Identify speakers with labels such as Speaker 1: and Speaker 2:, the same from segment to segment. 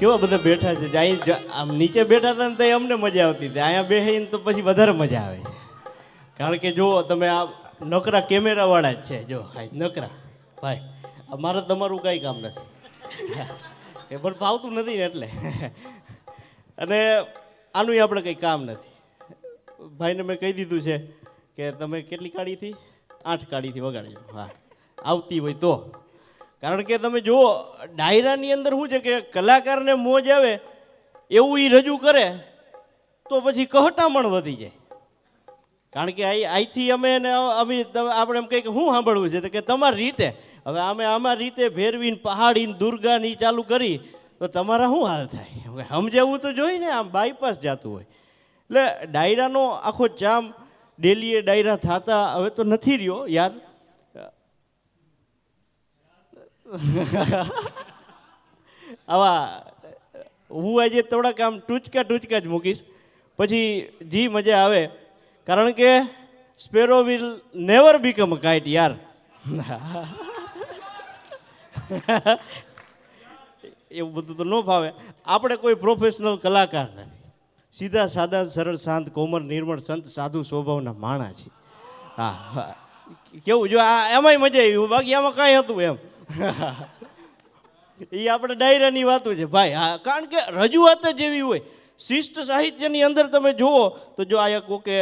Speaker 1: કેવા બધા બેઠા છે અહીં આમ નીચે બેઠા હતા ને તો અમને મજા આવતી હતી, અહીંયા બેસીને તો પછી વધારે મજા આવે છે. કારણ કે જો તમે આ નકરા કેમેરાવાળા જ છે, જો હા નકરા ભાઈ, અમારે તમારું કાંઈ કામ નથી, એ પણ ફાવતું નથી ને એટલે. અને આનું આપણે કંઈ કામ નથી. ભાઈને મેં કહી દીધું છે કે તમે કેટલી કાળીથી 8 કાળીથી વગાડજો, હા આવતી હોય તો. કારણ કે તમે જુઓ ડાયરાની અંદર શું છે કે કલાકારને મોજ આવે એવું એ રજૂ કરે તો પછી કહટામણ વધી જાય. કારણ કે અહીંથી અમે આપણે એમ કહીએ કે શું સાંભળવું છે, તો કે તમારી રીતે. હવે અમે અમારી રીતે ભેરવીને પહાડીને દુર્ગાની ચાલુ કરી તો તમારા શું હાલ થાય? સમજાવવું તો જોઈએ ને, આમ બાયપાસ જતું હોય. એટલે ડાયરાનો આખો જામ ડેલીએ ડાયરા થતા હવે તો નથી રહ્યો યાર. આવા હું આજે થોડાક આમ ટૂચકા જ મૂકીશ, પછી જી મજા આવે. કારણ કે sparrow will never become a kite યાર. એવું બધું તો ન ફાવે. આપણે કોઈ પ્રોફેશનલ કલાકાર નથી, સીધા સાદા સરળ શાંત કોમળ નિર્મળ સંત સાધુ સ્વભાવના માણા છે. હા કેવું જો આ એમાંય મજા આવી, બાકી આમાં કાંઈ હતું એમ. એ આપણે ડાયરાની વાતો છે ભાઈ. હા કારણ કે રજૂઆત જ એવી હોય. શિષ્ટ સાહિત્યની અંદર તમે જુઓ તો જો આ કોકે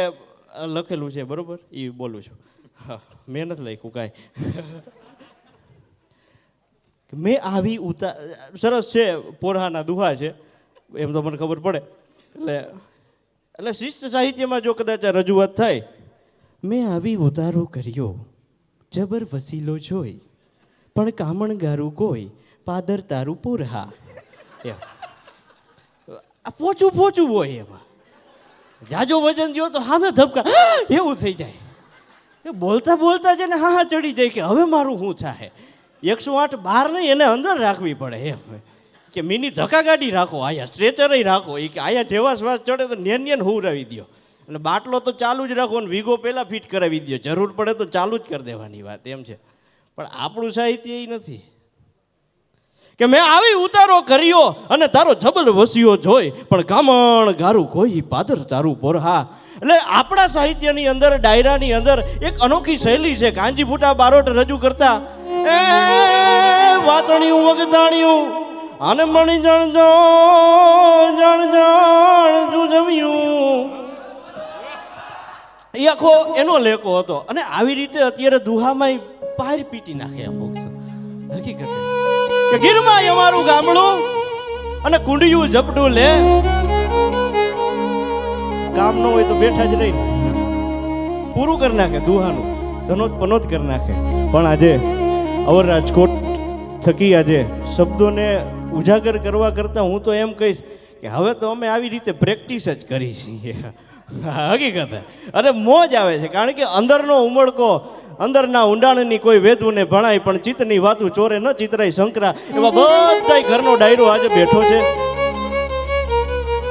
Speaker 1: લખેલું છે બરોબર, એ બોલું છું, હા મેં નથી લખ્યું કાંઈ. મેં આવી સરસ છે, પોરહાના દુહા છે એમ તો મને ખબર પડે. એટલે શિષ્ટ સાહિત્યમાં જો કદાચ આ રજૂઆત થાય, મેં આવી ઉતારો કર્યો જબર વસીલો જોઈ પણ કામણ ગારું કોઈ પાદર તારું પોરહા. આ પોચું હોય એમાં. જાજો વજન જો તો સામે ધબકા એવું થઈ જાય. એ બોલતા છે ને હા ચડી જાય કે હવે મારું શું થાય. 108 બહાર નહીં, એને અંદર રાખવી પડે એમ કે મિની ધક્કા ગાડી રાખો, આયા સ્ટ્રેચર રાખો. એ કે આયા જેવા શ્વાસ ચડે તો નેન હુરાવી દો, અને બાટલો તો ચાલુ જ રાખો ને વીગો પહેલાં ફિટ કરાવી દો, જરૂર પડે તો ચાલુ જ કરી દેવાની વાત એમ છે. પણ આપણું સાહિત્ય એ નથી કે મેં આવી ઉતારો કર્યો અને તારો જબલ વસ્યો જોઈ પણ કામણ ગારું કોઈ પાદર તારું પોરહા. એટલે આપણા સાહિત્યની અંદર ડાયરાની અંદર એક અનોખી શૈલી છે. કાંજીભૂટા બારોટ રજૂ કરતા એ વાતણિયું વગદાણિયું અને મણી જણ જમ્યું, એ આખો એનો લેકો હતો. અને આવી રીતે અત્યારે દુહામાં પાર પીટી નાખે અમુક તો હકીકતે કે ગીરમાં અમારું ગામડું અને કુંડિયું ઝપટું લે. કામ ન હોય તો બેઠા જ રહીને પૂરું કરી નાખે દુહાનું, ધનોત પનોત કરી નાખે. પણ આજે અવર રાજકોટ થકી આજે શબ્દોને ઉજાગર કરવા કરતાં હું તો એમ કહીશ કે હવે તો અમે આવી રીતે પ્રેક્ટિસ જ કરી છીએ હકીકત. અને મોજ આવે છે કારણ કે અંદરનો ઉમળકો, અંદરના ઊંડાણની કોઈ વેદુને ભણાય પણ ચિત્તની વાતું ચોરે ન ચિતરાય શંકરા. એવા બધાય ઘરનો ડાયરો આજે બેઠો છે.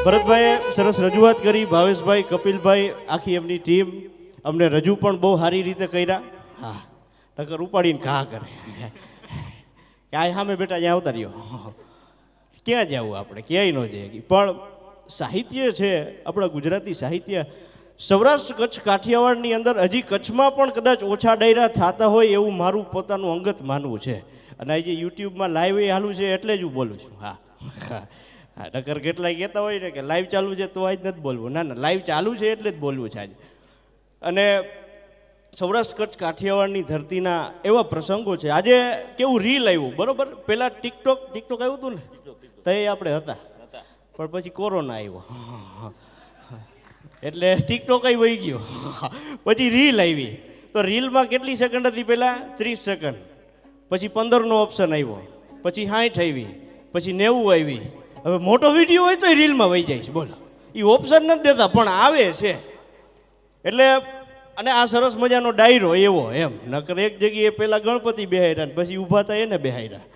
Speaker 1: ભરતભાઈએ સરસ રજૂઆત કરી, ભાવેશભાઈ, કપિલભાઈ, આખી એમની ટીમ અમને રજૂ પણ બહુ સારી રીતે કર્યા. હા ટક્કર ઉપાડીને ઘા કરે કે આ સામે બેટા ત્યાં આવતા રહ્યો, ક્યાં જવું આપણે, ક્યાંય ન જઈએ. પણ સાહિત્ય છે આપણા ગુજરાતી સાહિત્ય, સૌરાષ્ટ્ર કચ્છ કાઠિયાવાડની અંદર હજી કચ્છમાં પણ કદાચ ઓછા ડાયરા થતા હોય એવું મારું પોતાનું અંગત માનવું છે. અને આજે યુટ્યુબમાં લાઈવ એ હાલું છે એટલે જ હું બોલું છું. હા હા ટક્કર કેટલાય કહેતા હોય ને કે લાઈવ ચાલુ છે તો આજ નથી બોલવું. ના લાઈવ ચાલુ છે એટલે જ બોલવું છે આજે. અને સૌરાષ્ટ્ર કચ્છ કાઠિયાવાડની ધરતીના એવા પ્રસંગો છે. આજે કેવું રીલ આવ્યું બરોબર, પહેલાં ટિકટોક આવ્યું હતું ને તો એ આપણે હતા, પણ પછી કોરોના આવ્યો એટલે ટિકટોક વહી ગયો. પછી રીલ આવી તો રીલમાં કેટલી સેકન્ડ હતી પહેલાં? 30 સેકન્ડ. પછી 15નો ઓપ્શન આવ્યો, પછી 60 આવી, પછી 90 આવી. હવે મોટો વિડીયો હોય તો એ રીલમાં વહી જાય છે. બોલો, એ ઓપ્શન નથી દેતા પણ આવે છે. એટલે અને આ સરસ મજાનો ડાયરો એવો એમ નકર એક જગ્યાએ પહેલાં ગણપતિ બેહાડ્યા ને પછી ઊભા થાય એને બેહાડ્યા.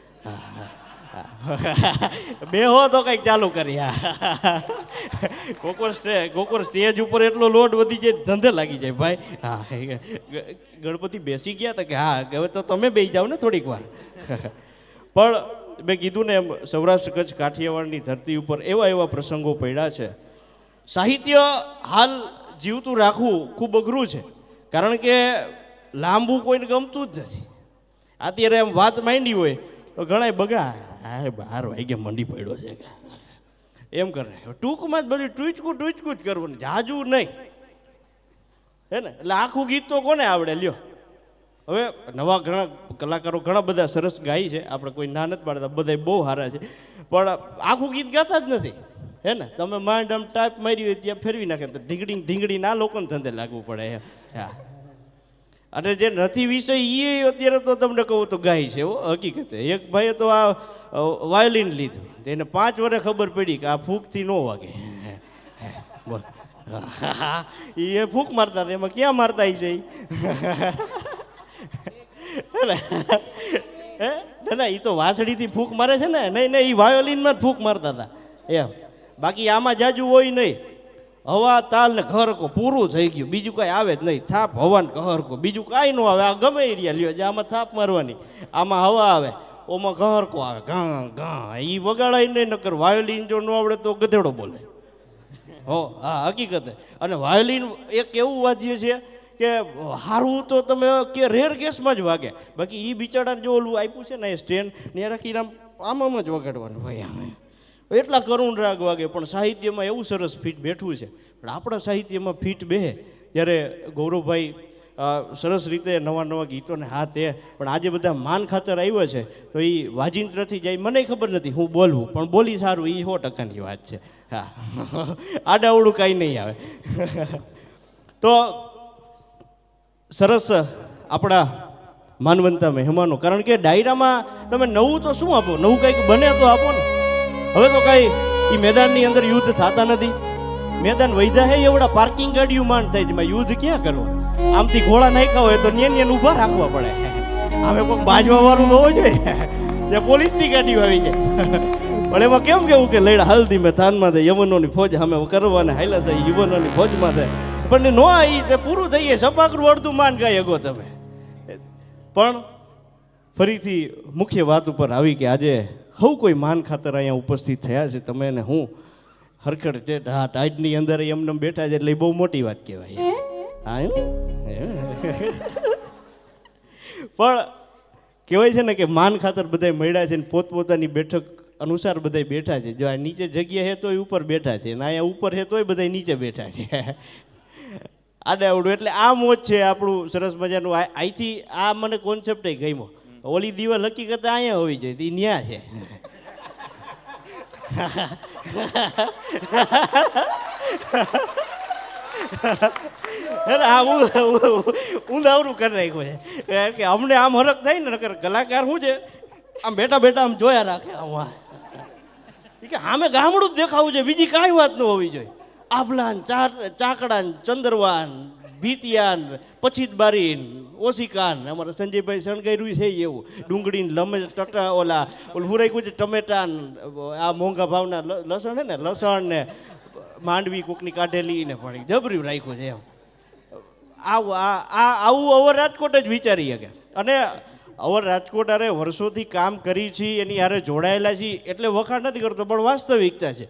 Speaker 1: બેહો તો કંઈક ચાલુ કરી. કોકોર સ્ટેજ ઉપર એટલો લોડ વધી જાય ધંધે લાગી જાય ભાઈ. હા ગણપતિ બેસી ગયા હતા કે હા હવે તો તમે બેસી જાઓ ને થોડીક વાર. પણ મેં કીધું ને એમ સૌરાષ્ટ્ર કચ્છ કાઠિયાવાડની ધરતી ઉપર એવા એવા પ્રસંગો પડ્યા છે. સાહિત્ય હાલ જીવતું રાખવું ખૂબ અઘરું છે, કારણ કે લાંબુ કોઈને ગમતું જ નથી. અત્યારે એમ વાત માંડી હોય તો ઘણા બગા 12 વાગે મંડી પડ્યો છે એમ કરે. ટૂંકમાં જ બધું ટૂચકું જ કરવું, જાજુ નહીં, હે ને. એટલે આખું ગીત તો કોને આવડે લ્યો. હવે નવા ઘણા કલાકારો ઘણા બધા સરસ ગાય છે, આપણે કોઈ ના નથી પાડતા, બધા બહુ સારા છે, પણ આખું ગીત ગાતા જ નથી, હે ને. તમે માંડ આમ ટાઈપ મારી હોય ત્યાં ફેરવી નાખે તો ધીંગડી ના લોકોને ધંધે લાગવું પડે. હા, અને જે નથી વિષય એ અત્યારે તો તમને કહું તો ગાય છે એવો હકીકતે. એક ભાઈએ તો આ વાયોલિન લીધું, એને 5 વર્ષ ખબર પડી કે આ ફૂંકથી ન વાગે. બોલ, એ ફૂંક મારતા હતા, એમાં ક્યાં મારતા છે ના, એ તો વાસળીથી ફૂંક મારે છે ને. નહીં, એ વાયોલિનમાં જ ફૂંક મારતા હતા એમ. બાકી આમાં જાજુ હોય નહીં. હવા તાલ ને ઘહરકો પૂરું થઈ ગયું, બીજું કાંઈ આવે જ નહીં. થાપ હવા ને ઘહરકો, બીજું કાંઈ ન આવે. આ ગમે એરિયા લ્યો, જે આમાં થાપ મારવાની, આમાં હવા આવે, ઓમાં ઘહરકો આવે, ઘા એ વગાડાય નહીં. નકર વાયોલિન જો ન આવડે તો ગધેડો બોલે. હો, હા, હકીકતે. અને વાયોલિન એક એવું વાદ્ય છે કે હારવું તો તમે કે રેર કેસમાં જ વાગે. બાકી એ બિચારાને જો ઓલું આપ્યું છે ને એ સ્ટેન્ડ ને રાખીને આમ જ વગાડવાનું ભાઈ, આમ એટલા કરુણ રાગ વાગે. પણ સાહિત્યમાં એવું સરસ ફીટ બેઠું છે. પણ આપણા સાહિત્યમાં ફીટ બેહે ત્યારે ગૌરવભાઈ સરસ રીતે નવા ગીતોને હાથ એ. પણ આજે બધા માન ખાતર આવ્યા છે તો એ વાજિંત્રથી જાય. મને ખબર નથી હું બોલવું, પણ બોલી સારું એ 100%ની વાત છે. હા, આડાવડું કાંઈ નહીં આવે. તો સરસ આપણા માનવંતા મહેમાનો, કારણ કે ડાયરામાં તમે નવું તો શું આપો, નવું કંઈક બને તો આપો ને. હવે તો કાંઈ એ મેદાનની અંદર યુદ્ધ થતા નથી. મેદાન વૈધા હે એવડા પાર્કિંગ ગાડીઓ માંડ થાય, જેમાં યુદ્ધ ક્યાં કરવું. આમથી ઘોડા નાખ્યા હોય તો ન્યાન ઊભા રાખવા પડે. આમે કોઈક બાજવા વાળું તો હોવું જોઈએ, જે પોલીસની ગાડીઓ આવી જાય. પણ એમાં કેમ કેવું કે લડા હલ્દી મેં થાનમાં થાય, યમનોની ફોજ સામે કરવાને હાઈલા છે યુવનોની ફોજમાં થાય. પણ નો એ તે પૂરું થઈ જાય, સપાકરું અડધું માંડ ગાય અગો તમે. પણ ફરીથી મુખ્ય વાત ઉપર આવી કે આજે હવ કોઈ માન ખાતર અહીંયા ઉપસ્થિત થયા છે. તમે અને હું હરખડ છે, હા, ટાઈડની અંદર એમને બેઠા છે, એટલે બહુ મોટી વાત કહેવાય. હા, પણ કહેવાય છે ને કે માન ખાતર બધા મળ્યા છે ને પોતપોતાની બેઠક અનુસાર બધા બેઠા છે. જો આ નીચે જગ્યા છે તોય ઉપર બેઠા છે, ને અહીંયા ઉપર છે તોય બધા નીચે બેઠા છે. આડે આવડું એટલે આ મોજ છે આપણું સરસ મજાનું. અહીંથી આ મને કોન્સેપ્ટ ગમ્યો. ઓલી દિવાલ હકીકત અહીંયા હોવી જોઈએ, એ ન્યા છે. ઊંધાવરું કરી નાખ્યું છે, કારણ કે અમને આમ હરખ થાય ને. નકર કલાકાર શું છે, આમ બેઠા બેઠા આમ જોયા રાખે. આમ કે આમે ગામડું જ દેખાવું છે, બીજી કાંઈ વાત ન હોવી જોઈએ. આભલાન, ચાકડાન, ચંદરવાન, ભીતિયાન, પછીતબારીન, ઓશિકાન, અમારા સંજયભાઈ શણગાર્યું છે એવું. ડુંગળીને લમે ઓલા હુરાઈ છે ટમેટાન, આ મોંઘા ભાવના લસણ છે ને, લસણ ને માંડવી કોકની કાઢેલી ને પણ જબર્યું રાખ્યું છે એમ. આવું અવર રાજકોટ જ વિચારી શકે. અને અવર રાજકોટ અરે વર્ષોથી કામ કરી છીએ, એની હારે જોડાયેલા છીએ, એટલે વખાણ નથી કરતો, પણ વાસ્તવિકતા છે.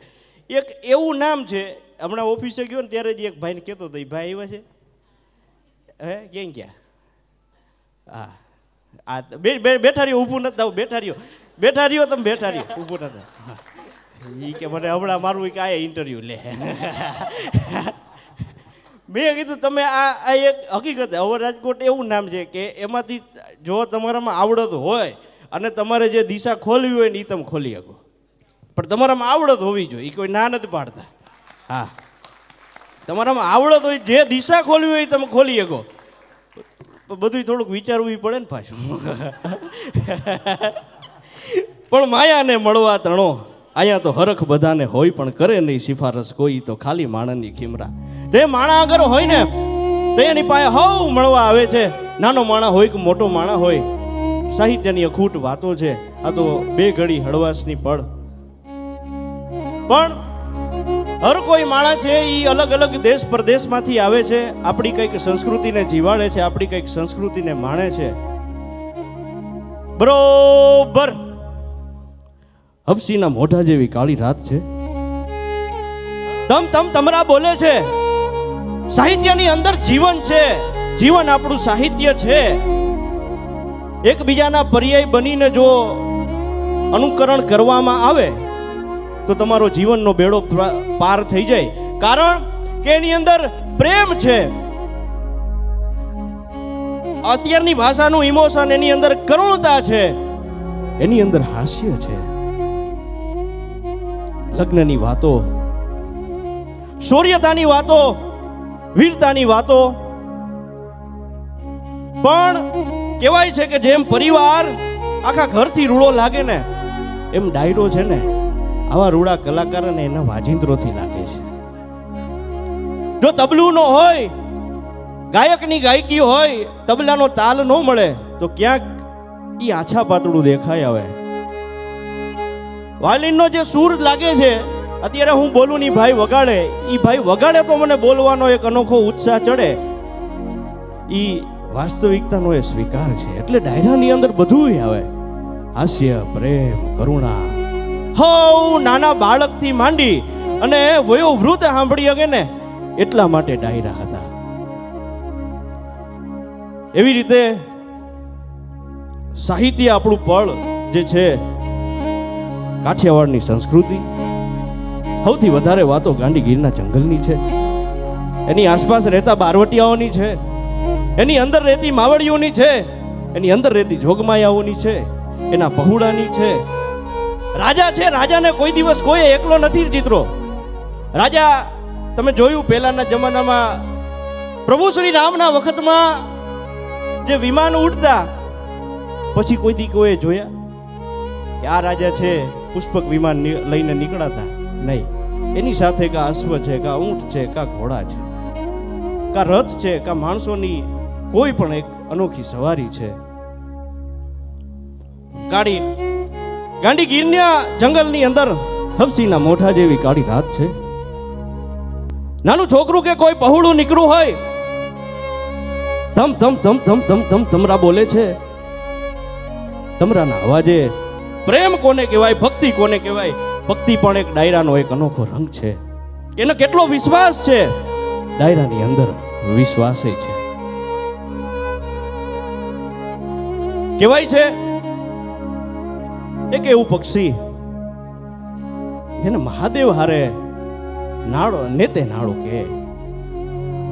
Speaker 1: એક એવું નામ છે, હમણાં ઓફિસે ગયો ને ત્યારે જ એક ભાઈને કહેતો હતો, એ ભાઈ આવ્યા છે, હે ક્યાં ગયા? હા, આ બેઠા રહ્યો, ઊભું નથી થવું, બેઠા રહ્યો તમે, બેઠા રહ્યો, ઊભું નથી. એ કે મને હમણાં મારું કે આ ઇન્ટરવ્યૂ લે. મેં કીધું તમે આ એક હકીકત. હવે રાજકોટ એવું નામ છે કે એમાંથી જો તમારામાં આવડત હોય અને તમારે જે દિશા ખોલવી હોય ને એ તમે ખોલી શકો, પણ તમારામાં આવડત હોવી જોઈએ, એ કોઈ ના નથી પાડતા. હા, તમારામાં આવડત હોય, જે દિશા ખોલવી હોય તમે ખોલી શકો. બધું થોડુંક વિચારવું પડે ને પાછું. પણ માયાને મળવા તણો, અહીંયા તો હરખ બધાને હોય, પણ કરે નહીં સિફારસ કોઈ, તો ખાલી માણસની ખીમરા. જે માણા આગળ હોય ને તે એની પાસે હવ મળવા આવે છે. નાનો માણા હોય કે મોટો માણા હોય, સાહિત્યની અખૂટ વાતો છે. આ તો બે ઘડી હળવાશની પળ. પણ હર કોઈ માણા છે એ અલગ અલગ દેશ પરદેશમાંથી આવે છે, આપણી કંઈક સંસ્કૃતિને જીવાડે છે, આપણી કંઈક સંસ્કૃતિને માણે છે. બરોબર હબસીના મોઢા જેવી કાળી રાત છે. તમરા બોલે છે. સાહિત્યની અંદર જીવન છે. જીવન આપણું સાહિત્ય છે. એકબીજાના પર્યાય બનીને જો અનુકરણ કરવામાં આવે તો તમારો જીવનનો બેડો પાર થઈ જાય. કારણ કે એની અંદર પ્રેમ છે. અત્યારની ભાષાનું ઇમોશન, એની અંદર કરુણતા છે, એની અંદર હાસ્ય છે. લગ્નની વાતો, શૌર્યતાની વાતો, વીરતાની વાતો. પણ કહેવાય છે કે જેમ પરિવાર આખા ઘરથી રૂડો લાગે ને, એમ ડાયરો છે ને આવા રૂડા કલાકારોને એના વાજિંત્રોથી લાગે છે. જો તબલું ન હોય, ગાયકની ગાયકી હોય, તબલાનો તાલ ન મળે તો ક્યાંક ઈ આછા પાતળું દેખાય આવે. વાયલિનનો જે સૂર લાગે છે, અત્યારે હું બોલું ની ભાઈ વગાડે, ઈ ભાઈ વગાડે તો મને બોલવાનો એક અનોખો ઉત્સાહ ચડે. ઈ વાસ્તવિકતાનો એ સ્વીકાર છે. એટલે ડાયરાની અંદર બધું આવે. હાસ્ય, પ્રેમ, કરુણા. હવ નાના બાળકથી માંડી અને વયો વૃદ્ધ સાંભળી શકે ને એટલા માટે ડાયરા હતા. એવી રીતે સાહિત્ય આપણું પળ જે છે, કાઠિયાવાડની સંસ્કૃતિ. સૌથી વધારે વાતો ગાંડીગીરના જંગલની છે, એની આસપાસ રહેતા બારવટિયાઓની છે, એની અંદર રહેતી માવડીઓની છે, એની અંદર રહેતી જોગમાયાઓની છે, એના પહુડાની છે. રાજા છે, રાજાને કોઈ દિવસ કોઈ એકલો નથી ચિત્રો. રાજા તમે જોયું પહેલાના જમાનામાં પ્રભુ શ્રી રામના વખતમાં જે વિમાન ઉડતા, પછી કોઈ દી કોઈ જોયા કે આ રાજા છે પુષ્પક વિમાન લઈને નીકળાતા? નહીં. એની સાથે કા અશ્વ છે, કા ઊંટ છે, કા ઘોડા છે, કા રથ છે, કા માણસોની કોઈ પણ એક અનોખી સવારી છે. ગાંડીગીરના જંગલની અંદર હબસીના મોઢા જેવી કાળી રાત છે. નાનું છોકરું કે કોઈ પહોળું નીકળું હોય, તમરા બોલે છે. તમરાના અવાજે પ્રેમ કોને કહેવાય, ભક્તિ કોને કહેવાય? ભક્તિ પણ એક ડાયરાનો એક અનોખો રંગ છે. એનો કેટલો વિશ્વાસ છે, ડાયરાની અંદર વિશ્વાસ છે. કહેવાય છે એક એવું પક્ષી જેને મહાદેવ હારે નાળો નેતે નાળો કે.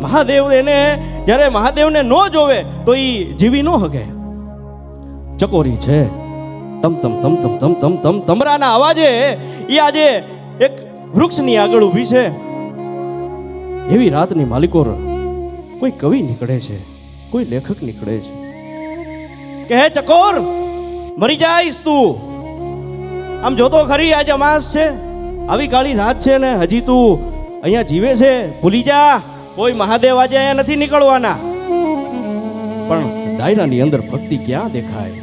Speaker 1: મહાદેવ એને જ્યારે મહાદેવને ન જોવે તો ઈ જીવી ન હગે. ચકોરી છે. તમરાના અવાજે ઈ આજે એક વૃક્ષની આગળ ઊભી છે. એવી રાતની માલિકો કોઈ કવિ નીકળે છે, કોઈ લેખક નીકળે છે કે હે ચકોર, મરી જાઈશ તું. આમ જોતો ખરી, આજે અમાસ છે, આવી કાળી રાત છે ને હજી તું અહીંયા જીવે છે. ભૂલી જા, કોઈ મહાદેવ આજે અહીંયા નથી નીકળવાના. પણ ડાયરાની અંદર ભક્તિ ક્યાં દેખાય?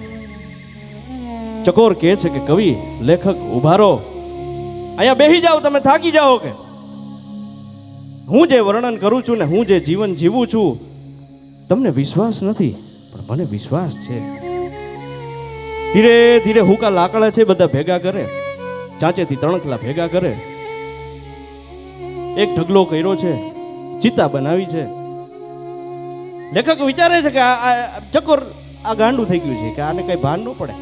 Speaker 1: ચકોર કહે છે કે કવિ, લેખક, ઉભારો, અહીંયા બેસી જાઓ, તમે થાકી જાઓ. કે હું જે વર્ણન કરું છું ને હું જે જીવન જીવું છું, તમને વિશ્વાસ નથી, પણ મને વિશ્વાસ છે. ધીરે ધીરે હુકા લાકડા છે બધા ભેગા કરે, ચાંચેથી તણખલા ભેગા કરે, એક ઢગલો કર્યો છે, ચિતા બનાવી છે. લેખક વિચારે છે કે આ ચકોર આ ગાંડું થઈ ગયું છે, કે આને કઈ ભાન ન પડે,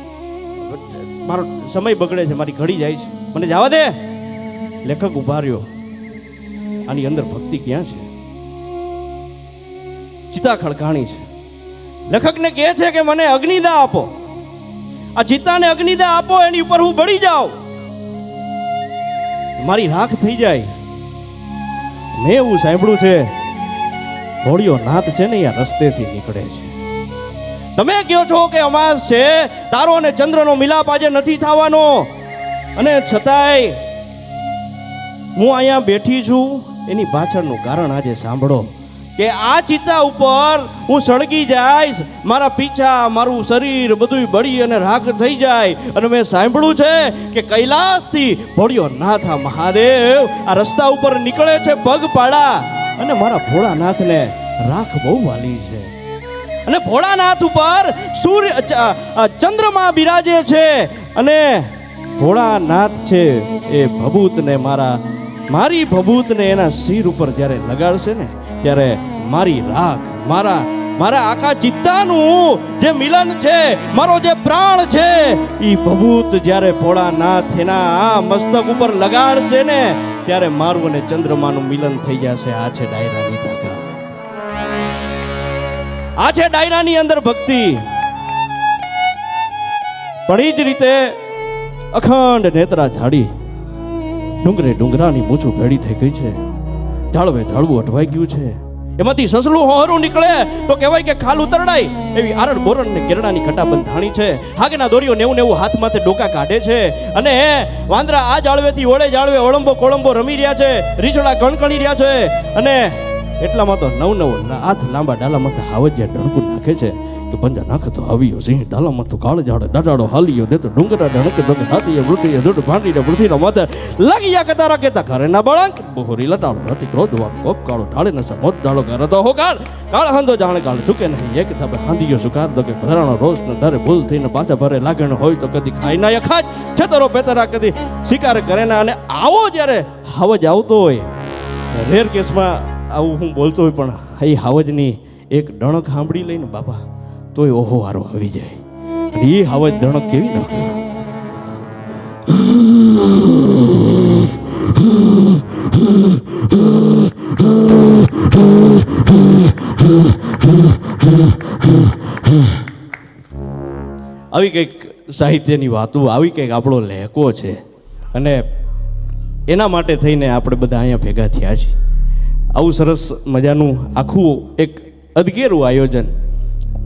Speaker 1: મારો સમય બગડે છે, મારી ઘડી જાય છે, મને જવા દે. લેખક ઉભા રહ્યો. આની અંદર ભક્તિ ક્યાં છે? ચિતા ખડકાણી છે. લેખકને કહે છે કે મને અગ્નિદા આપો, આ ચિતાને અગ્નિદા આપો, એની ઉપર હું બળી જાઉં, મારી રાખ થઈ જાય. મેં એવું સાંભળ્યું છે ઘોડિયો નાથ છે ને અહીંયા રસ્તેથી નીકળે છે. તમે કહો છો કે અમાસ છે, તારો અને ચંદ્રનો મિલાપ આજે નથી થવાનો, અને છતાંય હું અહીંયા બેઠી છું. એની પાછળનું કારણ આજે સાંભળો કે આ ચિતા ઉપર હું સળગી જઈશ, મારા પીછા, મારું શરીર બધું બળી અને રાખ થઈ જાય. અને મેં સાંભળ્યું છે કે કૈલાસથી ભોળિયો નાથ મહાદેવ આ રસ્તા ઉપર નીકળે છે પગપાળા, અને મારા ભોળાનાથને રાખ બહુ વાલી છે. અને ભોળાનાથ ઉપર સૂર્ય ચંદ્રમા બિરાજે છે, અને ભોળાનાથ છે એ ભભૂતને મારી ભભૂતને એના શિર ઉપર જ્યારે લગાડશે ને ત્યારે મારી રાખ મારા આખા ચિત્તાનું જે મિલન છે, મારો જે પ્રાણ છે, એ ભભૂત જ્યારે ભોળાનાથ એના મસ્તક ઉપર લગાડશે ને ત્યારે મારું અને ચંદ્રમાનું મિલન થઈ જશે. આ છે ડાયરાની તાકાત, આ છે ડાયરાની અંદર ભક્તિ. પણ એ જ રીતે અખંડ નેત્રા ઝાડી, ડુંગરાની મૂછું ભેડી થઈ ગઈ છે, ઝાડવું અટવાઈ ગયું છે. એમાંથી સસલું હોહરું નીકળે તો કહેવાય કે ખાલું તરડાય એવી આરડ બોરણ ને કેરડાની કટા બંધાણી છે. હાગના દોરીઓ નેવું હાથ માથે ડોકા કાઢે છે અને વાંદરા આ જાળવેથી ઓળે જાળવે ઓળંબો કોળંબો રમી રહ્યા છે, રીછડા કણકણી રહ્યા છે. અને એટલામાં તો નવ હાથ લાંબા ડાલામાં હાવજિયા ડણકું નાખે છે કે પંજા નાખ તો આવ્યો સિંહ ડાલામાં તો કાળ ઝાડ ડાડાડો હાલ્યો દે તો ડુંગરા ડણકે ડોકે હાથીએ વૃત્તિએ દૂધ ભાંડીને વૃથીનો માથે લાગીયા કતારા કેતા ઘરેના બળંક બહોરી લટાડો હતી ક્રોધવાળો કોપ કાળો ઢાળે નસા મોત ડાળો કરતો હોકાર કાળ હંધો જાણે કાળ ચૂકે નહીં એક થપે હાંધીયો સુકાર દો કે ભરાણો રોષ ને ધરે ભૂલ થઈને પાછા ભરે લાગણ હોય તો કદી ખાઈ ના ખાજ છેતરો પેતરા કદી શિકાર કરે ના. અને આવો જ્યારે હાવજ આવતો હોય, રેર કેસમાં આવું હું બોલતો હોય પણ એ હાવજની એક ડણક સાંભળી લઈને બાપા તોય ઓહો હારો આવી જાય. અને એ હાવજ ડણક કેવી નાખે, આવી કંઈક સાહિત્યની વાતો, આવી કંઈક આપણો લહેકો છે. અને એના માટે થઈને આપણે બધા અહીંયા ભેગા થયા છીએ. આવું સરસ મજાનું આખું એક અદકેરું આયોજન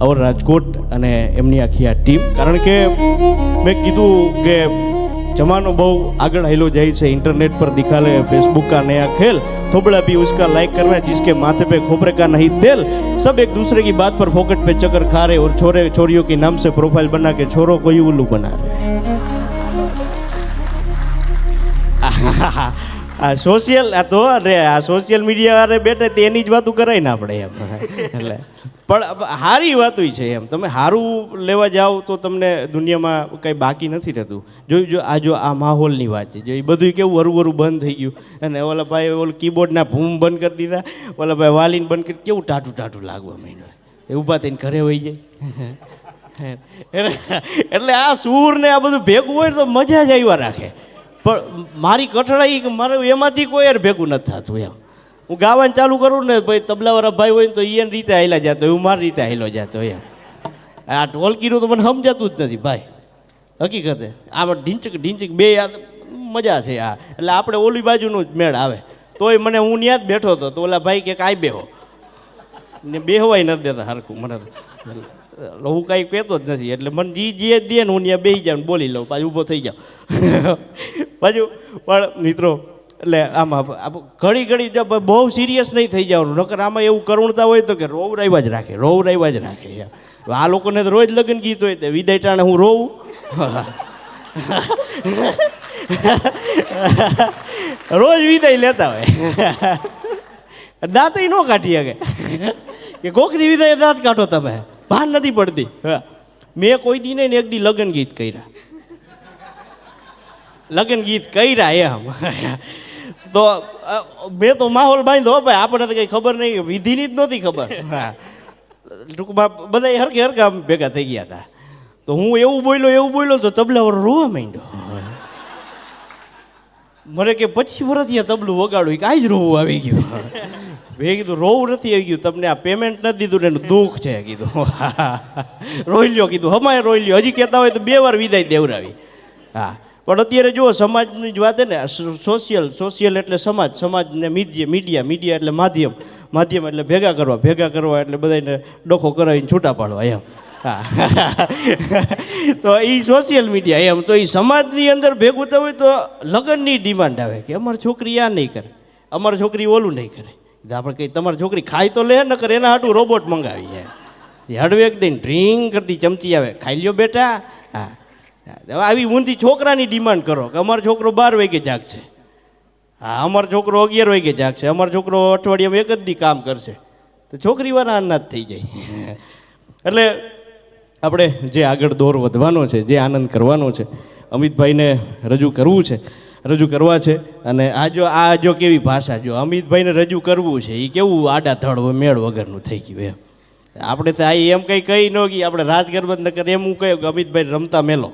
Speaker 1: અવર રાજકોટ અને એમની આખી આ ટીમ. કારણ કે મેં કીધું કે જમાનો બહુ આગળ હાલ્યો જાય છે. इंटरनेट पर दिखा ले फेसबुक का नया खेल, थोबड़ा भी उसका लाइक करना, जिसके माथे पे खोपरे का नहीं तेल, सब एक दूसरे की बात पर फोकट पे चक्कर खा रहे और छोरे छोरियों के नाम से प्रोफाइल बना के छोरों को ही उल्लू बना रहे. આ સોશિયલ આ સોશિયલ મીડિયા વાળે બેઠે તેની જ વાતું કરાય ને આપણે એમ. એટલે પણ સારી વાતું છે એમ. તમે સારું લેવા જાઓ તો તમને દુનિયામાં કંઈ બાકી નથી રહેતું. જો આ માહોલની વાત છે, જો એ બધું કેવું વરું બંધ થઈ ગયું. અને ઓલા ભાઈ કીબોર્ડના ભૂમ બંધ કરી દીધા, ઓલા ભાઈ વાલીને બંધ કરી, કેવું ટાટું લાગવા માંડ્યું. એ ઊભા થઈને ઘરે વહી જાય. એટલે આ સૂર ને આ બધું ભેગું હોય તો મજા જ આવ્યા રાખે. પણ મારી કઠણાઈ કે મારે એમાંથી કોઈ યાર ભેગું નથી થતું એમ. હું ગાવાનું ચાલુ કરું ને ભાઈ તબલાવાળા ભાઈ હોય ને તો એને રીતે હાલ્યા જતો હોય, હું મારી રીતે હાલ્યો જતો એમ. આ ઢોલકીનું તો મને સમજાતું જ નથી ભાઈ હકીકતે. આમાં ઢીંચક બે યાદ મજા છે આ. એટલે આપણે ઓલી બાજુનું જ મેળ આવે. તોય મને હું ત્યાં જ બેઠો હતો તો ઓલા ભાઈ કે કાંઈ બેહો ને બેહવાય નથી દેતા હરખું મને તો. હું કાંઈ કહેતો જ નથી. એટલે મને જે દે ને હું ત્યાં બેસી જાઉં બોલી લઉં, પાછું ઊભો થઈ જાઉં પાછું. પણ મિત્રો એટલે આમાં ઘડી બહુ સિરિયસ નહીં થઈ જવાનું. નકર આમાં એવું કરુણતા હોય તો કે રોવરાવ્યા જ રાખે. આ લોકોને તો રોજ લગ્ન ગીત હોય તો વિદાય ટાણે હું રોવું. રોજ વિદાય લેતા હોય, દાંત ન કાઢી શકે કે કોકની વિદાય દાંત કાઢો તમે, ભાન નથી પડતી. મેં કોઈ દી નહીં ને એક દી લગ્ન ગીત કર્યા એમ. તો મેં તો માહોલ બાંધ્યો ભાઈ. આપણને તો કંઈ ખબર નહીં, વિધિની જ નહોતી ખબર. ટૂંકમાં બધા હરખા ભેગા થઈ ગયા હતા. તો હું એવું બોલ્યો તો તબલાવાળો રોવા માંડ્યો. મને કે 25 વર્ષ ત્યાં તબલું વગાડું, કાંઈ જ રોવું આવી ગયું. મેં કીધું રોવું નથી આવી ગયું, તમને આ પેમેન્ટ નથી દીધું ને એનું દુઃખ છે કીધું. રોઈ લ્યો કીધું, હમાય રોઈ લ્યો. હજી કહેતા હોય તો 2 વાર વિદાય દેવરાવી. હા પણ અત્યારે જુઓ સમાજની જ વાત ને, સોશિયલ એટલે સમાજને મીડિયા એટલે માધ્યમ એટલે ભેગા કરવા એટલે બધાને ડોખો કરાવીને છૂટા પાડવા એમ. હા તો એ સોશિયલ મીડિયા એમ. તો એ સમાજની અંદર ભેગું થવું હોય તો લગ્નની ડિમાન્ડ આવે કે અમારી છોકરી આ નહીં કરે, અમારી છોકરી ઓલું નહીં કરે. આપણે કંઈ તમારી છોકરી ખાઈ તો લે ન કરે, એના હાટું રોબોટ મંગાવી જાય. હળવેક દઈને ડ્રિંક કરતી ચમચી આવે, ખાઈ લ્યો બેટા. હા આવી ઊંધી છોકરાની ડિમાન્ડ કરો કે અમારો છોકરો 12 વાગે જાગશે, હા અમારો છોકરો 11 વાગે જાગશે, અમારો છોકરો અઠવાડિયામાં 1 જ દી કામ કરશે. તો છોકરીવાળા અનાજ થઈ જાય. એટલે આપણે જે આગળ દોર વધવાનો છે, જે આનંદ કરવાનો છે, અમિતભાઈને રજૂ કરવું છે, રજૂ કરવા છે. અને આ જો કેવી ભાષા, જો અમિતભાઈને રજૂ કરવું છે એ કેવું આડા થડ મેળ વગરનું થઈ ગયું એમ. આપણે તો આ એમ કંઈ કહી ન ગઈ, આપણે રાજ ગરબત ન કરે એમ હું કહ્યું કે અમિતભાઈ રમતા મેલો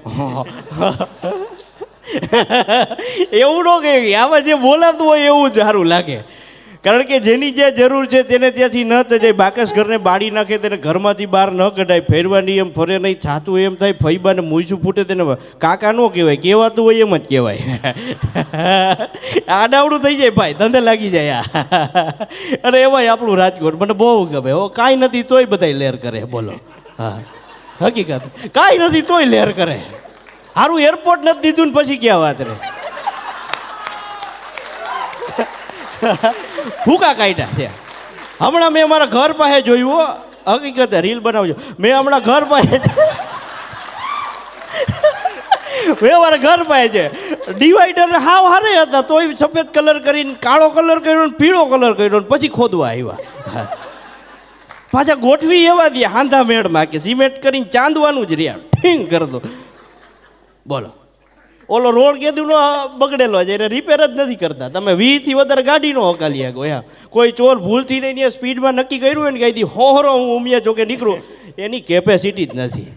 Speaker 1: એવું ન કહ્યું. આમાં જે બોલાતું હોય એવું જ સારું લાગે. કારણ કે જેની જે જરૂર છે તેને ત્યાંથી ન જાય. બાકસ ઘરને બાળી નાખે તેને ઘરમાંથી બહાર ન કઢાય. ફેરવાની એમ ફરે નહીં, થાતું એમ થાય. ફઈબાને મૂછું ફૂટે તેને કાકા ન કહેવાય, કહેવાતું હોય એમ જ કહેવાય. આડાવડું થઈ જાય ભાઈ, ધંધે લાગી જાય. અને એમાંય આપણું રાજકોટ મને બહુ ગમે. કાંઈ નથી તોય બધા લહેર કરે. બોલો, હા હકીકત કાંઈ નથી તોય લહેર કરે. સારું એરપોર્ટ નથી દીધું ને પછી ક્યાં વાત રહે. ભૂકા કાઢ્યા છે. હમણાં મેં મારા ઘર પાસે જોયું, હકીકત રીલ બનાવજો. મેં હમણાં ઘર પાસે મેં મારા ઘર પાસે છે ડિવાઈડર હાવ હારે હતા તોય સફેદ કલર કરીને કાળો કલર કર્યો ને પીળો કલર કર્યો ને પછી ખોદવા આવ્યા. પાછા ગોઠવી એવા દે હાંધા મેળમાં કે સિમેન્ટ કરીને ચાંદવાનું જ રહ્યા ઠીંગ કરી દો. બોલો, ઓલો રોડ કીધું નો બગડેલો છે એને રિપેર જ નથી કરતા. તમે 20 થી વધારે ગાડી નો હકાલી શકો. કોઈ ચોર ભૂલથી નહીં સ્પીડમાં નક્કી કર્યું હોય ને કઈ હોહરો હું ઉમિયા ચોકે નીકળું, એની કેપેસિટી જ નથી.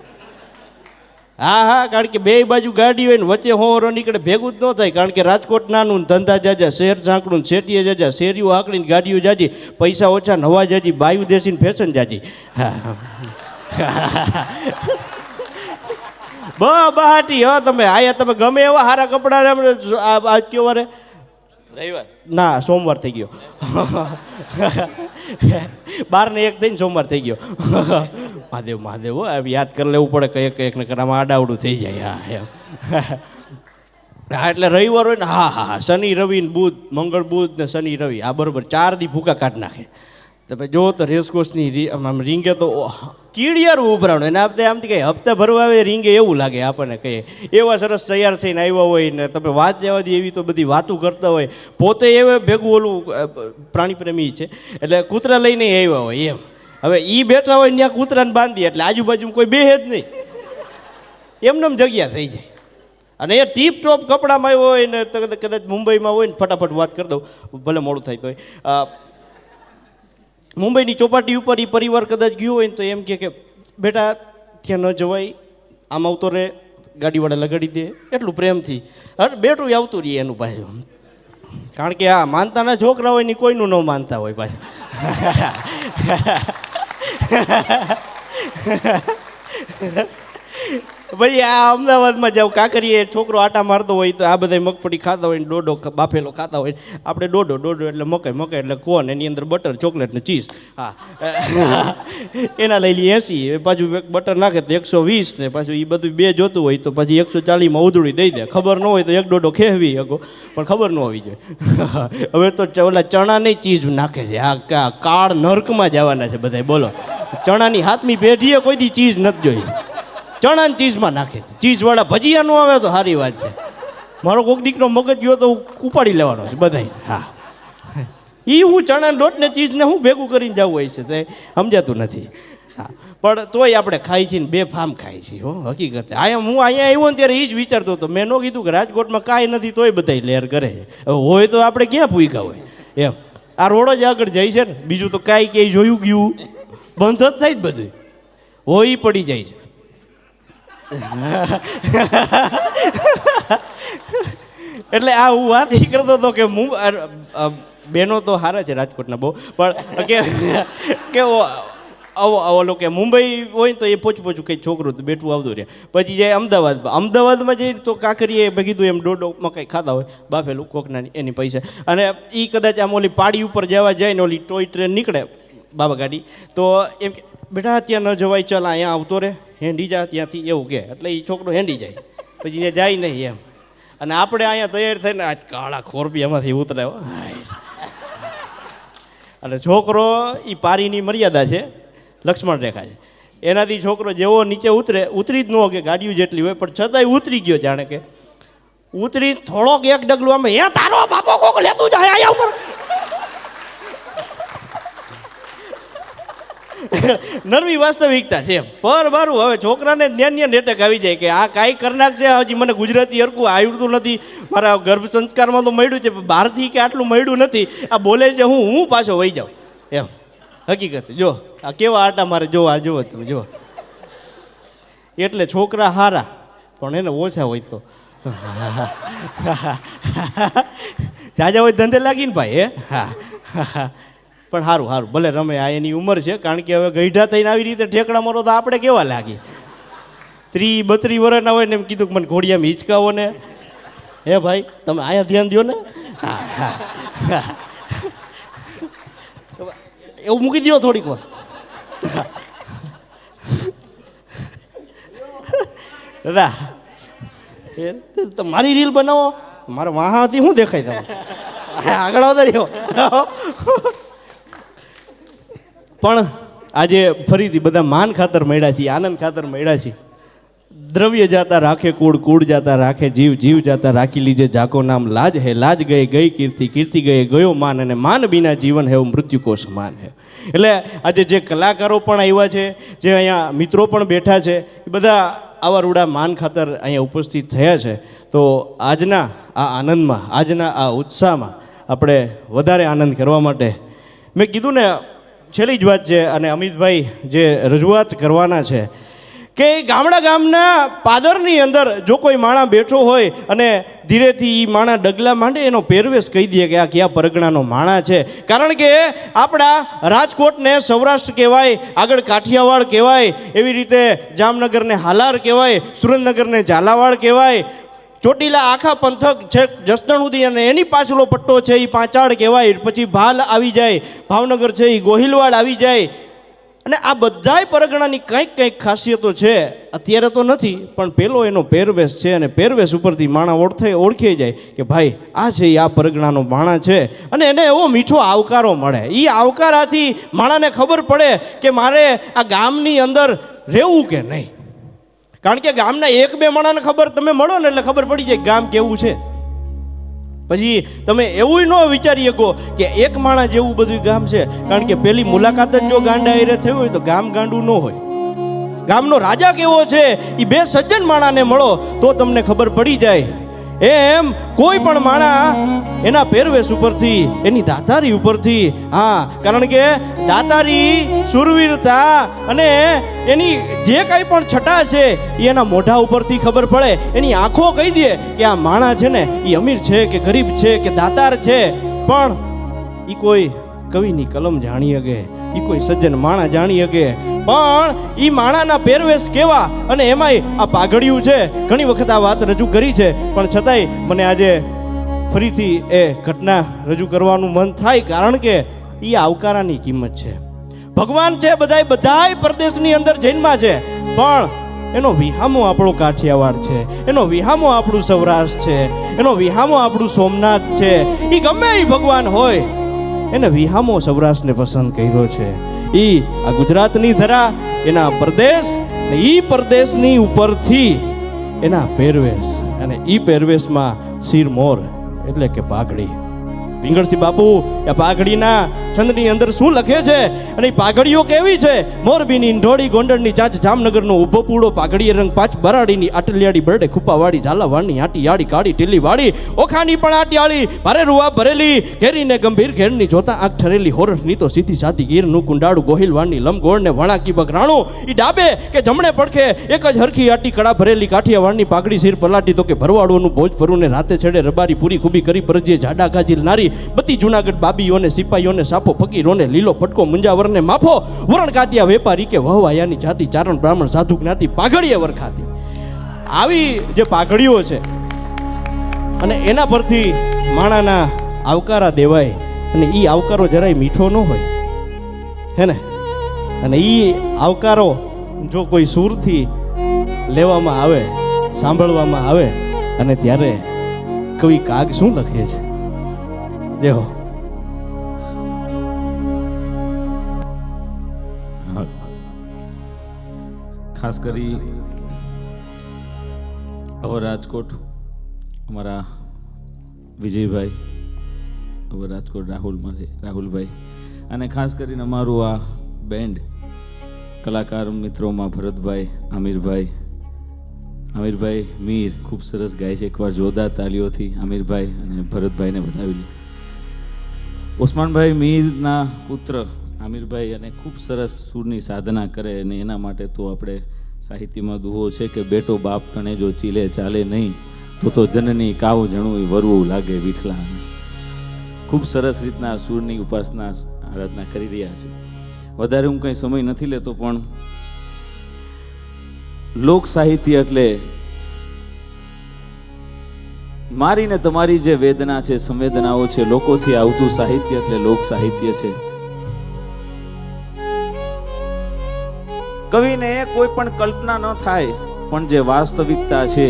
Speaker 1: હા હા, કારણ કે બે બાજુ ગાડી હોય ને વચ્ચે હોહરો નીકળે ભેગું જ ન થાય. કારણ કે રાજકોટ નાનું, ધંધા જાજા, શહેર ઝાંકડું, શેટીએ જાજા, શેરીઓ આકડીને ગાડીઓ જાજી, પૈસા ઓછા, નવા જાજી, બાયુ દેશી ફેશન જાજી. હા બહાટી હા. તમે આયા તમે ગમે એવા સારા કપડા આજ કયો વારે રવિવાર ના સોમવાર થઈ ગયો 12 ને 1 થઈને સોમવાર થઈ ગયો. મહાદેવ મહાદેવ યાદ કરી લેવું પડે કઈ કઈક ને આમાં આડાવડું થઈ જાય. હા એમ હા એટલે રવિવાર હોય ને હા હા શનિ રવિ ને બુધ, મંગળ બુધ ને શનિ રવિ આ બરોબર 4 દી ભૂકા કાઢી નાખે. તમે જો તો રેસકોર્સની આમ રીંગે તો કીડિયારું ઉભરાણું એને આપણે આમથી કંઈ હપ્તા ભરવા આવે રીંગે એવું લાગે આપણને કહીએ. એવા સરસ તૈયાર થઈને આવ્યા હોય ને તમે વાત જવા દે એવી તો બધી વાતો કરતા હોય. પોતે એવે ભેગું ઓલું પ્રાણી પ્રેમી છે એટલે કૂતરા લઈને આવ્યા હોય એમ. હવે એ બેઠા હોય ત્યાં કૂતરાને બાંધી એટલે આજુબાજુ કોઈ બેહે જ નહીં, એમને જગ્યા થઈ જાય. અને એ ટીપ ટોપ કપડામાં આવ્યો હોય ને કદાચ મુંબઈમાં હોય ને ફટાફટ વાત કરી દઉં ભલે મોડું થાય તોય. મુંબઈની ચોપાટી ઉપર એ પરિવાર કદાચ ગયો હોય ને તો એમ કે બેટા ત્યાં ન જવાય, આમ આવતો રે, ગાડીવાળા લગાડી દે એટલું પ્રેમથી બેઠું આવતું રહીએ એનું પાછું. કારણ કે આ માનતાના છોકરા હોય ને કોઈનું ન માનતા હોય પાછું. ભાઈ આ અમદાવાદમાં જાવ કાંકરીએ છોકરો આટા મારતો હોય તો આ બધા મગફળી ખાતા હોય ને ડોડો બાફેલો ખાતા હોય. આપણે ડોડો એટલે મકાઈ, મકાઈ એટલે કોન, એની અંદર બટર, ચોકલેટ ને ચીઝ. હા એના લઈ લઈએ 80, પાછું બટર નાખે તો 120 ને પાછું એ બધું બે જોતું હોય તો પછી 140માં ઉધળી દઈ દે. ખબર ન હોય તો એક ડોડો ખેવી શકો પણ ખબર ન હોવી જોઈએ. હવે તો ઓલા ચણા નહીં ચીઝ નાખે છે. આ કાળ નર્કમાં જવાના છે બધા. બોલો, ચણાની હાથમી પેઢીએ કોઈ દી ચીઝ નથી જોઈ, ચણાની ચીઝમાં નાખે છે. ચીઝવાળા ભજીયા ન આવે તો સારી વાત છે. મારો કોઈક દીકરો મગજ ગયો તો ઉપાડી લેવાનો છે બધાય. હા એ હું ચણાના લોટને ચીઝને હું ભેગું કરીને જવું હોય છે તે સમજાતું નથી. હા પણ તોય આપણે ખાઈ છીએ ને બે ફામ ખાઈ છીએ. હો હકીકત અહીંયા અહીંયા આવ્યો ને ત્યારે એ જ વિચારતો હતો. મેં ન કીધું કે રાજકોટમાં કાંઈ નથી તોય બધા લહેર કરે છે. હોય તો આપણે ક્યાં પૂગ્યા હોય એમ. આ રોડ જ આગળ જાય છે ને, બીજું તો કાંઈ ક્યાંય જોયું ગયું બંધ જ થાય જ બધું હોય પડી જાય છે. એટલે આ હું વાત એ કરતો હતો કે બહેનો તો સારા છે રાજકોટના બહુ, પણ કે ઓલો કે મુંબઈ હોય ને તો એ પોચું કંઈ છોકરું તો બેઠું આવતું રહે. પછી જાય અમદાવાદમાં જઈ તો કાંકરીએ મેં કીધું એમ ડોડો મકાઈ ખાતા હોય બાફેલું કોકના એની પૈસા. અને એ કદાચ આમ ઓલી પાડી ઉપર જવા જાય ને ઓલી ટોય ટ્રેન નીકળે બાબા ગાડી તો એમ કે બેટા ત્યાં ન જવાય, ચાલ અહીંયા આવતો રે, હેંડી જા ત્યાંથી એવું કે. એટલે એ છોકરો હેંડી જાય પછી ત્યાં જાય નહીં એમ. અને આપણે અહીંયા તૈયાર થઈને આજ કાળા ખોરપી એમાંથી ઉતરે. અને છોકરો એ પારીની મર્યાદા છે, લક્ષ્મણ રેખા છે. એનાથી છોકરો જેવો નીચે ઉતરી જ ન કે ગાડીઓ જેટલી હોય પણ છતાંય ઉતરી ગયો. જાણે કે ઉતરી થોડોક એક ડગલું આમ હે તારો બાપો કોક લેતું જાય આયા ઉપર. નરવી વાસ્તવિકતા છે એમ. પર મારું હવે છોકરાને જ્ઞાનીય નેટક આવી જાય કે આ કાંઈ કરી નાખશે. હજી મને ગુજરાતી હરકું આવડતું નથી, મારા ગર્ભ સંસ્કારમાં તો મળ્યું છે, બહારથી કે આટલું મળ્યું નથી. આ બોલે છે હું પાછો વહી જાઉં એમ. હકીકત જો આ કેવા આટા મારે જો આ જુઓ તમે જુઓ. એટલે છોકરા હારા પણ એને ઓછા હોય તો જાજા હોય ધંધે લાગીને ભાઈ હે. હા પણ સારું સારું ભલે રમે, આ એની ઉંમર છે. કારણ કે હવે ગઈઢા થઈને આવી રીતે ઠેકડા મારો તો આપણે કેવા લાગી. 30-32 વર્ષના હોય ને એમ કીધું કે મને ઘોડિયામાં હિંચકાવો ને. હે ભાઈ તમે આયા ધ્યાન દો ને. એવું મૂકી દો થોડીક વાર. રા મારી રીલ બનાવો, મારે વાહાથી શું દેખાય તમે આગળ આવતા રહ્યો. પણ આજે ફરીથી બધા માન ખાતર મળ્યા છીએ, આનંદ ખાતર મળ્યા છીએ. દ્રવ્ય જાતા રાખે કૂળ, કૂળ જાતા રાખે જીવ, જીવ જાતા રાખી લીજે જાકો નામ લાજ હે, લાજ ગયે ગઈ કીર્તિ, કીર્તિ ગયે ગયો માન, અને માન બિના જીવન હે મૃત્યુ કો સમાન હે. એટલે આજે જે કલાકારો પણ આવ્યા છે, જે અહીંયા મિત્રો પણ બેઠા છે, એ બધા આવા રૂડા માન ખાતર અહીંયા ઉપસ્થિત થયા છે. તો આજના આ આનંદમાં, આજના આ ઉત્સાહમાં આપણે વધારે આનંદ કરવા માટે મેં કીધું ને, છેલ્લી જ વાત છે. અને અમિતભાઈ જે રજૂઆત કરવાના છે કે ગામના પાદરની અંદર જો કોઈ માણા બેઠો હોય અને ધીરેથી એ માણા ડગલા માંડે, એનો પહેરવેશ કહી દે કે આ કયા પરગણાનો માણા છે. કારણ કે આપણા રાજકોટને સૌરાષ્ટ્ર કહેવાય, આગળ કાઠિયાવાડ કહેવાય, એવી રીતે જામનગરને હાલાર કહેવાય, સુરેન્દ્રનગરને ઝાલાવાડ કહેવાય, ચોટીલા આખા પંથક છે જસદણ સુધી, અને એની પાછલો પટ્ટો છે એ પાંચાળ કહેવાય. પછી ભાલ આવી જાય, ભાવનગર છે એ ગોહિલવાડ આવી જાય. અને આ બધાય પરગણાની કંઈક કંઈક ખાસિયતો છે. અત્યારે તો નથી, પણ પેલો એનો પહેરવેશ છે, અને પહેરવેશ ઉપરથી માણા ઓળખી જાય કે ભાઈ આ છે એ આ પરગણાનો માણા છે. અને એને એવો મીઠો આવકારો મળે. એ આવકારાથી માણાને ખબર પડે કે મારે આ ગામની અંદર રહેવું કે નહીં. કારણ કે ગામના 1-2 માણાને ખબર તમે મળો ને એટલે ખબર પડી જાય ગામ કેવું છે. પછી તમે એવું ન વિચારી શકો કે એક માણા જેવું બધું ગામ છે. કારણ કે પેલી મુલાકાત જ જો ગાંડા એરે થઈ હોય તો ગામ ગાંડું ન હોય. ગામનો રાજા કેવો છે એ 2 સજ્જન માણાને મળો તો તમને ખબર પડી જાય. એમ કોઈ પણ માણા એના પહેરવેશ ઉપરથી, એની દાતારી ઉપરથી, હા, કારણ કે દાતારી, સુરવીરતા અને એની જે કાંઈ પણ છટા છે એ એના મોઢા ઉપરથી ખબર પડે. એની આંખો કહી દે કે આ માણા છે ને એ અમીર છે કે ગરીબ છે કે દાતાર છે. પણ એ કોઈ કવિની કલમ જાણી શકે, એ કોઈ સજ્જન માણા જાણી શકે. પણ એ માણાના પહેરવેશ કેવા, અને એમાંય આ પાઘડિયું છે. ઘણી વખત આ વાત રજૂ કરી છે, પણ છતાંય મને આજે ફરીથી એ ઘટના રજૂ કરવાનું મન થાય. કારણ કે એ આવકારાની કિંમત છે. ભગવાન છે બધાય પરદેશની અંદર જન્મા છે, પણ એનો વિહામો આપણો કાઠિયાવાડ છે, એનો વિહામો આપણું સૌરાષ્ટ્ર છે, એનો વિહામો આપણું સોમનાથ છે. એ ગમે એ ભગવાન હોય, એને વિહામો સૌરાષ્ટ્રને પસંદ કર્યો છે. એ આ ગુજરાતની ધરા, એના પરદેશ, ને એ પરદેશની ઉપરથી એના પહેરવેશ, અને એ પહેરવેશમાં શિરમોર એટલે કે પાઘડી. પિંગળસિંહ બાપુ એ પાઘડીના છંદની અંદર શું લખે છે, અને એ પાઘડીઓ કેવી છે? મોરબીની ઢોળી, ગોંડલની ચાંચ, જામનગરનો ઊભો પૂડો, પાઘડીએ રંગ પાંચ, બરાડીની આટલિયાળી, બરડે ખુપ્પાવાળી, ઝાલાવાડની આટી યાળી, કાળી ટીલી વાળી, ઓખાની પણ આટિયાળી, ભારે રૂવા ભરેલી, ઘેરીને ગંભીર ઘેરની જોતા આંખ ઠરેલી, હોરઠની તો સીધી સાધી ગીરનું કુંડાળું, ગોહિલવાડની લંબગોળને વણાકી બગરાણું, એ ડાબે કે જમણે પડખે એક જ હરખી આટી કડા ભરેલી, કાઠિયાવાડની પાઘડી સિર પલાટી તો કે ભરવાડોનું ભોજ ભરું ને રાતે છેડે રબારી પૂરી ખૂબી કરી પરજીએ જાડા ગાજીલ નારી, બધી જુનાગઢ બાબીઓને, સિપાહીઓને, સાપો ફકીરોને, લીલો ફટકો મુંજાવરને માફો, વરણ કાતિયા વેપારી કે વહવાયાની જાતિ, ચારણ બ્રાહ્મણ સાધુ જ્ઞાતિ, પાઘડીએ વરખાતી. આવી જે પાઘડીઓ છે, અને એના પરથી માણાના આવકારા દેવાય. અને એ આવકારો જરાય મીઠો ન હોય, હે ને? અને એ આવકારો જો કોઈ સૂરથી લેવામાં આવે, સાંભળવામાં આવે, અને ત્યારે કવિ કાગ શું લખે છે દેહો.
Speaker 2: ખાસ કરી હવે રાજકોટ અમારા વિજયભાઈ, હવે રાજકોટ રાહુલભાઈ, અને ખાસ કરીને અમારું આ બેન્ડ કલાકાર મિત્રોમાં ભરતભાઈ, આમિરભાઈ મીર ખૂબ સરસ ગાય છે. એકવાર જોરદાર તાલીઓથી આમિરભાઈ અને ભરતભાઈને વધાવી લો. ઓસમાનભાઈ મીરના પુત્ર આમિરભાઈ અને ખૂબ સરસ સૂરની સાધના કરે અને એના માટે તો આપણે સાહિત્યમાં દુહો છે કે બેટો બાપ તણે જો ચીલે ચાલે નહીં તો જનની કાવ જણું વરવું લાગે વિઠલા. ખૂબ સરસ રીતના સૂરની ઉપાસના આરાધના કરી રહ્યા છે. વધારે હું કંઈ સમય નથી લેતો, પણ લોક સાહિત્ય એટલે મારી ને તમારી જે વેદના છે, સંવેદનાઓ છે, લોકોથી આવતું સાહિત્ય એટલે લોક સાહિત્ય છે. કવિને કોઈ પણ કલ્પના ન થાય, પણ જે વાસ્તવિકતા છે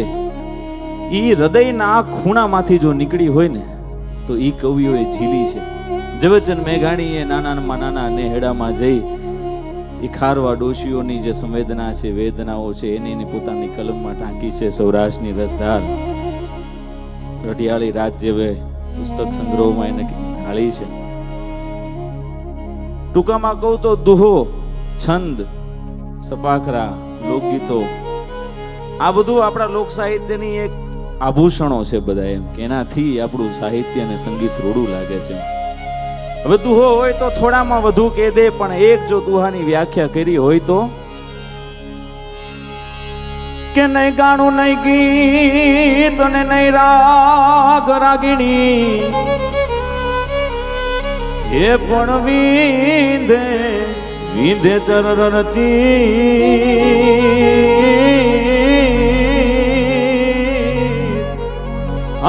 Speaker 2: એ હૃદયના ખૂણામાંથી જો નીકળી હોય ને તો એ કવિઓએ ઝીલી છે. ઝવેરચંદ મેઘાણીએ નાનામાં નાના નેહડામાં જઈ એ ખારવા ડોશીઓની જે સંવેદના છે, વેદનાઓ છે, એની પોતાની કલમમાં ટાંકી છે. સૌરાષ્ટ્રની રસધાર રઢિયાળી રાત જેવે પુસ્તક સંગ્રહમાં એને ઢાળી છે. ટૂંકામાં કહું તો દુહો, છંદ, સપાખરા, લોકગીતો આ બધું આપણા લોક સાહિત્યની એક આભૂષણો છે બધા, એમ કે એનાથી આપણું સાહિત્ય અને સંગીત રૂડું લાગે છે. હવે દુહો હોય તો થોડામાં વધુ કહી દે, પણ એક જો દુહાની વ્યાખ્યા કરી હોય તો કે નહીં ગાણું નહીં ગીત અને નહીં રાગ રાગીણી એ પણ વિંધે વિંધે ચરણ રચી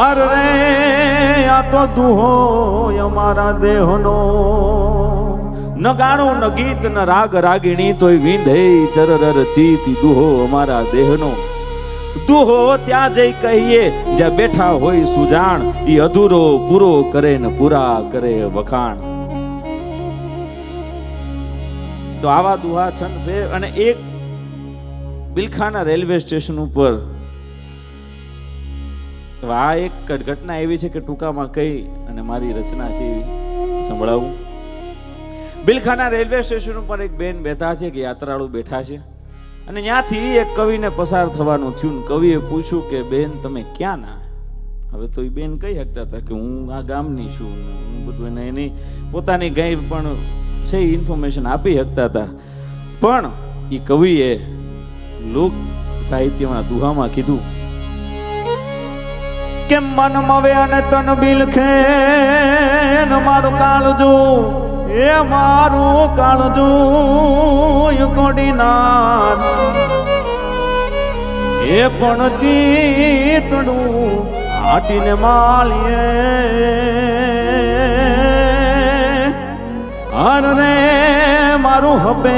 Speaker 2: અરે આ તો દુહો અમારા દેહનો. ન ગાણું ન ગીત ન રાગ રાગીણી તોય વિંધે ચરર ચીતી દુહો અમારા દેહનો. દુહો ત્યાં જઈ કહીએ જ્યાં બેઠા હોય સુજાણ, ઈ અધૂરો પૂરો કરે ને પૂરા કરે વખાણ. તો આવા દુહા છંદ બે. અને એક બિલખાના રેલવે સ્ટેશન ઉપર આ એક ઘટના એવી છે કે ટૂંકામાં કઈ અને મારી રચના છે એવી સંભળાવું. બિલખાના રેલવે સ્ટેશન ઉપર એક બેન બેઠા છે કે યાત્રાળુ બેઠા છે અને ત્યાંથી એક કવિને પસાર થવાનું થયું. કવિએ પૂછ્યું કે બેન તમે ક્યાં ના? હવે તો એ બેન કહી શકતા હતા કે હું આ ગામની છું, હું બધું એની પોતાની કંઈ પણ છે ઇન્ફોર્મેશન આપી શકતા હતા. પણ એ કવિએ લોક સાહિત્યમાં દુહામાં કીધું કે મન મવે અને તન બિલખે મારું કાળજો એ મારું કાળજો કોડીનાર એ પણ ચીતડું આટીને માળીએ અરે મારું હપે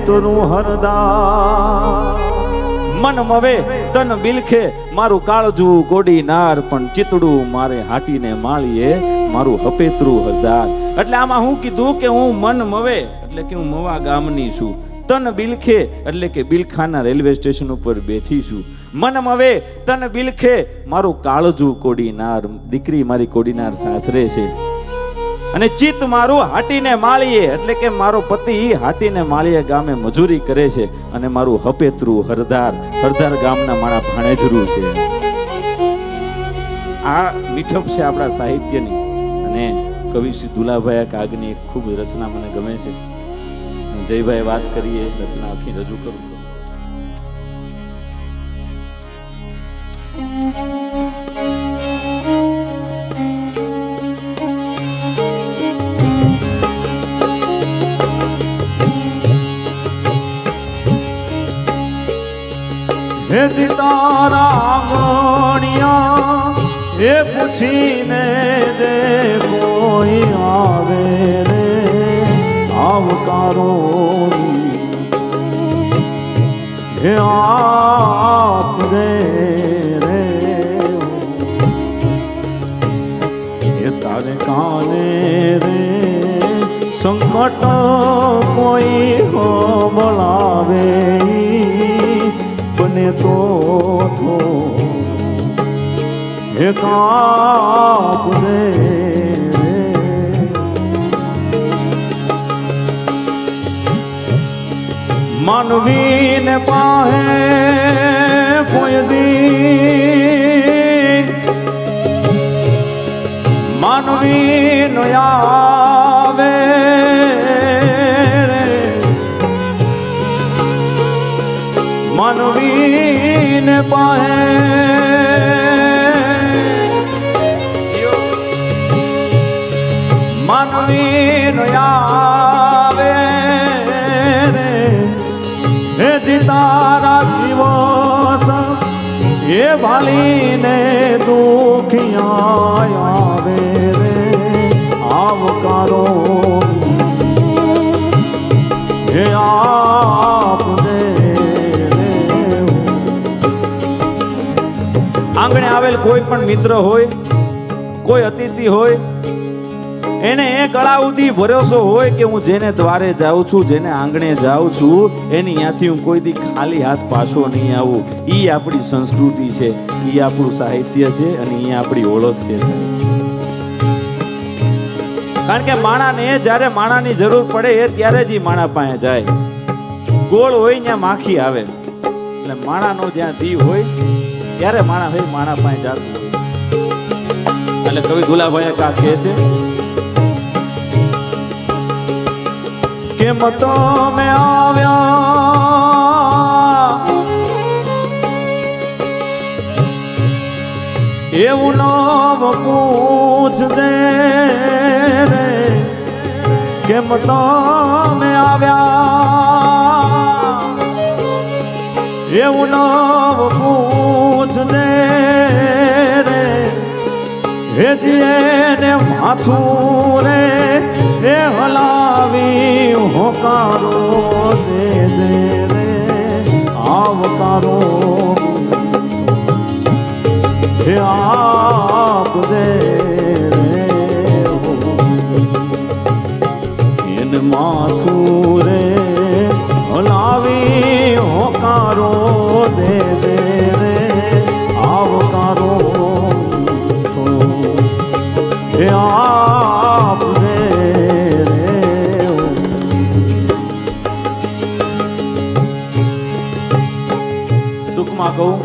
Speaker 2: તરું હરદા. મન મવે તન બિલખે મારું કાળજું કોડીનાર પણ ચિતડું મારે હાટીને માળીએ મારું હપેતરું હરદાર. એટલે આમાં હું કીધું કે હું મન મવે એટલે કે હું મવા ગામની છું. તન બિલખે એટલે કે બિલખાના રેલવે સ્ટેશન ઉપર બેઠી છું. મન મવે તન બિલખે મારું કાળજું કોડીનાર, દીકરી મારી કોડીનાર સાસરે છે. અને ચિત્ત મારું હાટીને માળીએ એટલે કે મારો પતિ હાટીને માળીએ ગામે મજૂરી કરે છે અને મારું હપેતરું હરદાર ગામના માણા ભાણેજરું છે. આ મીઠપ છે આપણા સાહિત્યની. અને કવિ શ્રી દુલાભાઈ કાગની એક ખૂબ રચના મને ગમે છે. જયભાઈ વાત કરીએ રચના આખી રજૂ કરું.
Speaker 3: હે તારા ગણિયા એ પૂછીને જે કોઈ આવે રે આવકારો હે આપજે રે એ તારે કાને રે સંકટ કોઈ હો બોલાવે બને તો હે કાપ દે માનવીને પાહે કોઈ દી માનવી નો આવે રે માનવીને પાહે માનવી નો આવે રે હે તારા દિવસ એ ભાલીને દુખિયા આવે રે આવકારો હે આપને રે
Speaker 2: આંગણે આવેલ કોઈ પણ મિત્ર હોય, કોઈ અતિથિ હોય, એને એ કળાઉથી ભરોસો હોય કે હું જેને દ્વારે જાઉં છું, જેને આંગણે જાઉં છું, એની ત્યાંથી હું કોઈ દી ખાલી હાથ પાછો નહીં આવું. ઈ આપણી સંસ્કૃતિ છે, ઈ આપણું સાહિત્ય છે અને ઈ આપણી ઓળખ છે. કારણ કે માણાને જ્યારે માણાની જરૂર પડે એ ત્યારે જ ઈ માણા પાસે જાય. ગોળ હોય ત્યાં માખી આવે, એટલે માણાનો જ્યાં દીવ હોય ત્યારે માણા હોય માણા પાસે જાતું હોય. એટલે કવિ દુલાભાઈ કા કહે છે
Speaker 3: કેમ તમે આવ્યા એવું નામ પૂછજે રે કેમ તમે આવ્યા એવું નામ પૂછજે રે હેજીને માથું રે હે હલાવી હોકારો દે દે રે આવકારો હે આપ દે રે એને માથું રે હલાવી હોકારો દે દે રે આવકારો હે આપ દે
Speaker 2: કહું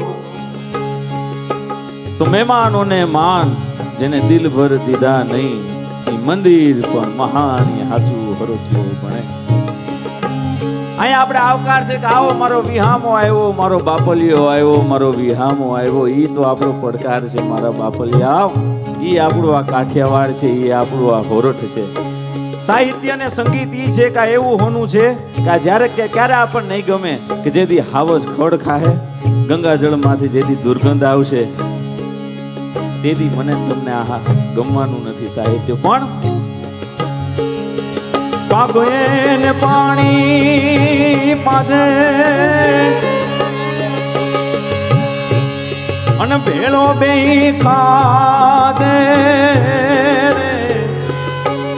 Speaker 2: તો મહેમાનોને માન જેને દિલ ભર દીધા નહીં એ મંદિર પણ મહાન હાચું ભરોસું બને. અહીંયા આપણે આવકાર છે કે આવો મારો વિહામો આવ્યો, મારો બાપલિયો આવ્યો, મારો વિહામો આવ્યો. ઈ તો આપણો પડકાર છે, મારા બાપલિયા આવ. ઈ આપણું આ કાઠિયાવાડ છે, ઈ આપણું આ હોરઠ છે. સાહિત્ય અને સંગીત ઈ છે કે એવું હોનું છે કે જ્યારે ક્યારે આપણને નહીં ગમે કે જેથી હાવજ ખડ ખાહે, ગંગાજળમાંથી જેથી દુર્ગંધ આવશે તેથી મને તમને આહા ગમવાનું નથી સાહિત્ય. પણ
Speaker 3: પાગોને પાણી પાજે અને ભેળો બે ખાજે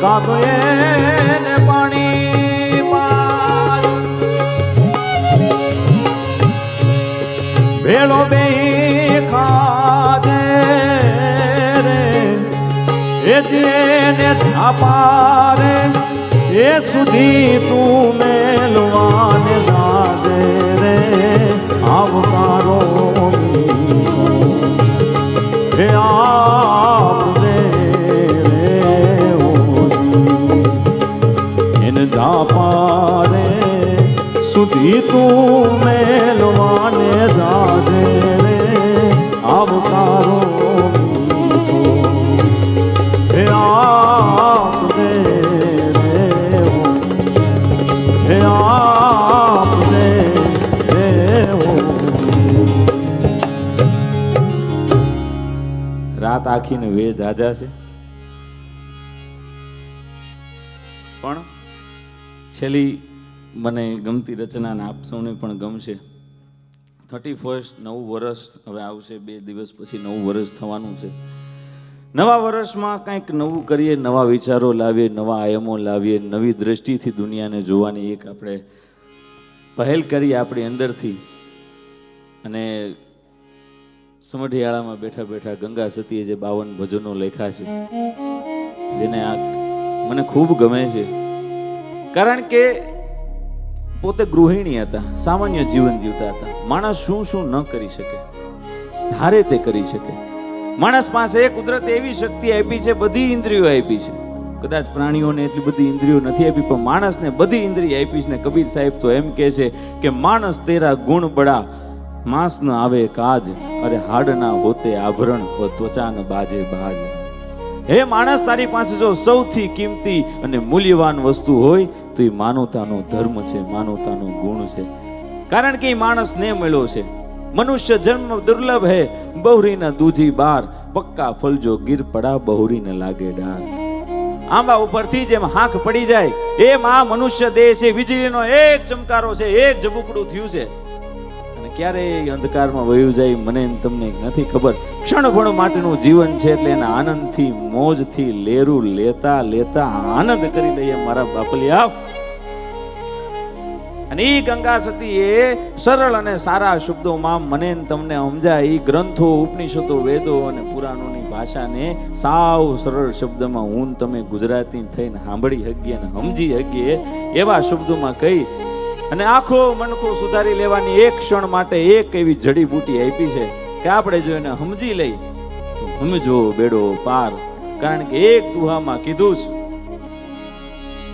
Speaker 3: કાગોને પાણી પાજે ભેળો બે ખાજે રે જેને થાપારે એ સુધી તું મેલવાને જાજે રે આવકારો હે આપ દે રે એને જાપારે સુધી તું મેલવાને જાજે રે આવકારો હે આપ દે હે આપ દે
Speaker 2: રાત આખીને વે જાજા છે પણ છેલ્લી મને ગમતી રચનાને આપ સૌને પણ ગમશે. 31st નવું વર્ષ હવે આવશે, 2 દિવસ પછી નવું વર્ષ થવાનું છે. નવા વર્ષમાં કંઈક નવું કરીએ, નવા વિચારો લાવીએ, નવા આયામો લાવીએ, નવી દ્રષ્ટિથી દુનિયાને જોવાની એક આપણે પહેલ કરીએ આપણી અંદરથી. અને સમઢિયાળામાં બેઠા બેઠા ગંગા સતીએ જે 52 ભજનો લખ્યા છે, જેને આ મને ખૂબ ગમે છે. કારણ કે પોતે ગૃહિણી હતા, સામાન્ય જીવન જીવતા હતા. માણસ શું શું ન કરી શકે, ધારે તે કરી શકે. માણસ પાસે કુદરતે એવી શક્તિ આપી છે, બધી ઇન્દ્રિયો આપી છે. કદાચ પ્રાણીઓને એટલી બધી ઇન્દ્રિયો નથી આપી, પણ માણસને બધી ઇન્દ્રિય આપી છે. ને કબીર સાહેબ તો એમ કહે છે કે માણસ તેરા ગુણ બડા, માંસ ન આવે કાજ, અરે હાડ ના હોતે આભરણ, ત્વચા ન બાજે બાજ. હે માણસ, તારી પાસે જો સૌથી કિંમતી અને મૂલ્યવાન વસ્તુ હોય તો એ માનવતાનો ધર્મ છે, માનવતાનો ગુણ છે. કારણ કે એ માણસને મળ્યો છે. મનુષ્ય જન્મ દુર્લભ હે, બહુરીના દૂજી બાર, પક્કા ફલજો ગીર પડા, બહુરીને લાગે ડાર. આંબા ઉપરથી જેમ હાંક પડી જાય એમ આ મનુષ્ય દેહ છે, વીજળીનો એક ચમકારો છે, એક ઝબુકડું થયું છે, અને ક્યારે અંધકારમાં વયું જાય મને ને તમને નથી ખબર. ક્ષણભર માટેનું જીવન છે, એટલે એના આનંદથી મોજથી લેરું લેતા લેતા આનંદ કરી લઈએ મારા બાપલિયા. અને એ ગંગા સતી એ સરળ અને સારા શબ્દોમાં મને ને તમને સમજાય. એ ગ્રંથો, ઉપનિષદો, વેદો અને પુરાણોની ભાષાને સાવ સરળ શબ્દમાં હું તમે ગુજરાતી થઈને સાંભળી શકીએ અને સમજી શકીએ એવા શબ્દોમાં કહી અને આખો મનખો સુધારી લેવાની એક ક્ષણ માટે એક એવી જડીબુટી આપી છે કે આપણે જો એને સમજી લઈ તો સમજો બેડો પાર. કારણ કે એક દુહામાં કીધું છે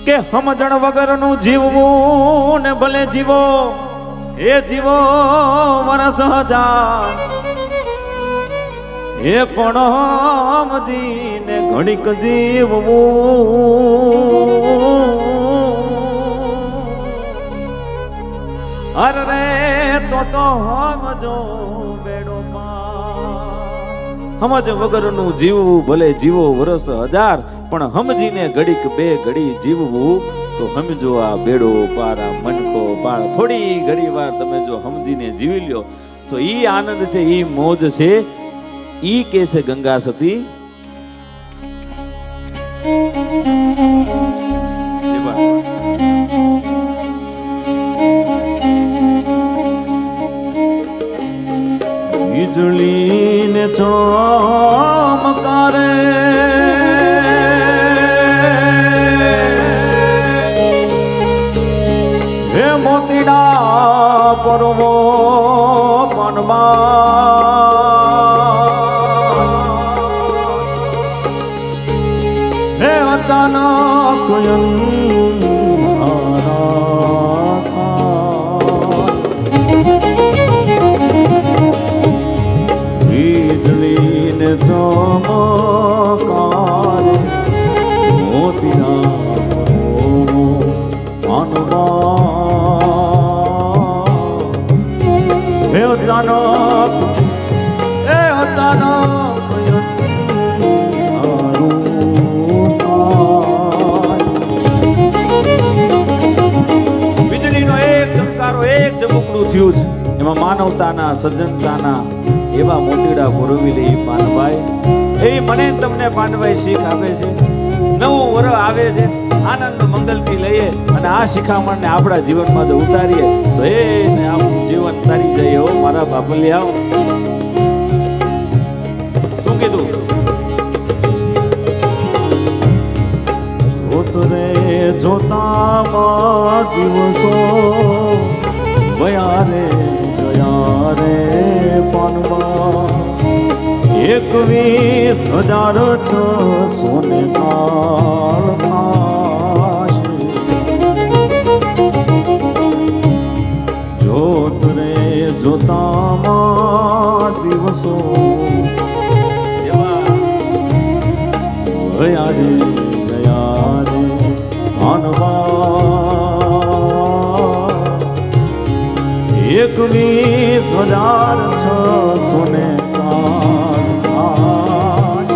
Speaker 2: કે સમજણ વગરનું જીવવું ને ભલે જીવો એ જીવો વરસ હજાર, એ પણ સમજીને ઘડીક જીવવું, અરે રે તો સમજો બેડો પાર. સમજ વગરનું જીવવું ભલે જીવો વરસ હજાર, પણ સમજીને ઘડીક બે ઘડી જીવવું તો સમજો આ બેડો પાર, આ મનકો પાર. થોડી ઘડી વાર તમે જો સમજીને જીવી લ્યો તો ઈ આનંદ છે, ઈ મોજ છે. ઈ કે છે ગંગા સતી
Speaker 3: વીજળીને ચમકારે હે મોતીડા પરવો પનમાં, હે અચાનક વીજળીને ચમકારે મોતીના માનવા, હે અચાનક
Speaker 2: વીજળીનો એક ચમકારો, એક ઝબુકડું થયું છે. એમાં માનવતાના, સજ્જનતાના એવા મોતીડા પુરવી લે પાનભાઈ. એ મને તમને પાનભાઈ શીખ આપે છે. નવું વરસ આવે છે, આનંદ મંગલથી લઈએ અને આ શિખામણને આપણા જીવનમાં જો ઉતારીએ તો એને આપણું જીવન તારી જાય. હો મારા બાપલી આવો શું કીધું?
Speaker 3: જોતરે જોતામાં દિવસો ગયા રે પાનમાં, 21,600 ને કાળ થાશે. જોતરે જોતામાં દિવસો ગયા રે માનવા, 21,600 ને કાળ થાશે.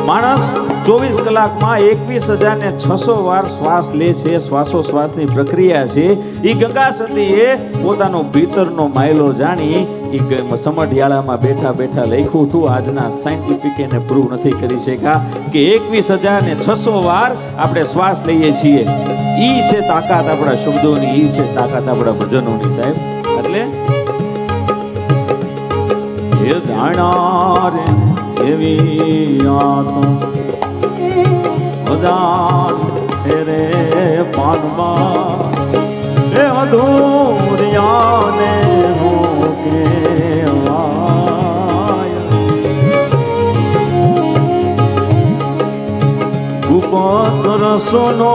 Speaker 2: માણસ 24 કલાકમાં 21,600 વાર શ્વાસ લે છે. શ્વાસોશ્વાસની પ્રક્રિયા છે. એ ગંગા સતીએ પોતાનો ભીતરનો માયલો જાણી એ સમઢિયાળામાં બેઠા બેઠા લખ્યું હતું. આજના સાયન્ટિફિક એને પ્રૂવ નથી કરી શક્યા કે 21,600 વાર આપણે શ્વાસ લઈએ છીએ. ઈ છે તાકાત આપણા શબ્દોની, ઈ છે તાકાત આપણા ભજનોની સાહેબ. એટલે
Speaker 3: એ જાણા રે જેવી આ તો હજાર છે રે પાનમાં એ અધૂરિયાને રોકે ઉપત્ર સુનો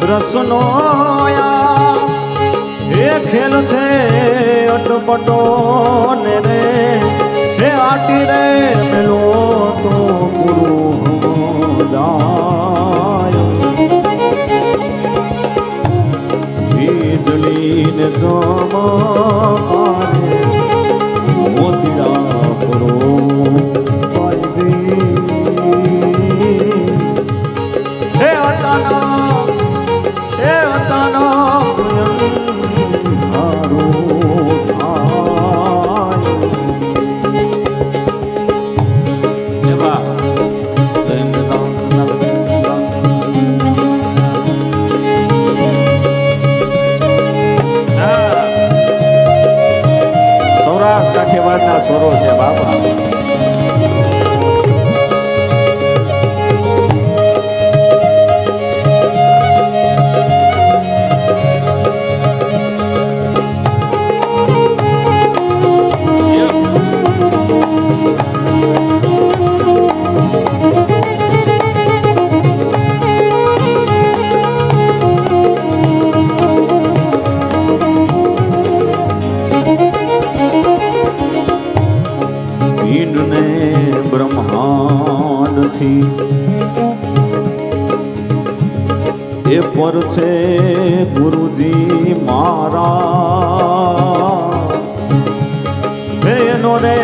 Speaker 3: રસનો એ ખેલ છે અટપટો ને રે હે આટી રે પેલો તો પૂરું જાય વીજળીને ચમકારે મોતીડા પૂરો હે અટાના
Speaker 2: કાઠિયાવાડના સ્વરો છે બાબા.
Speaker 3: એ પર છે ગુરુજી મારા એનો રે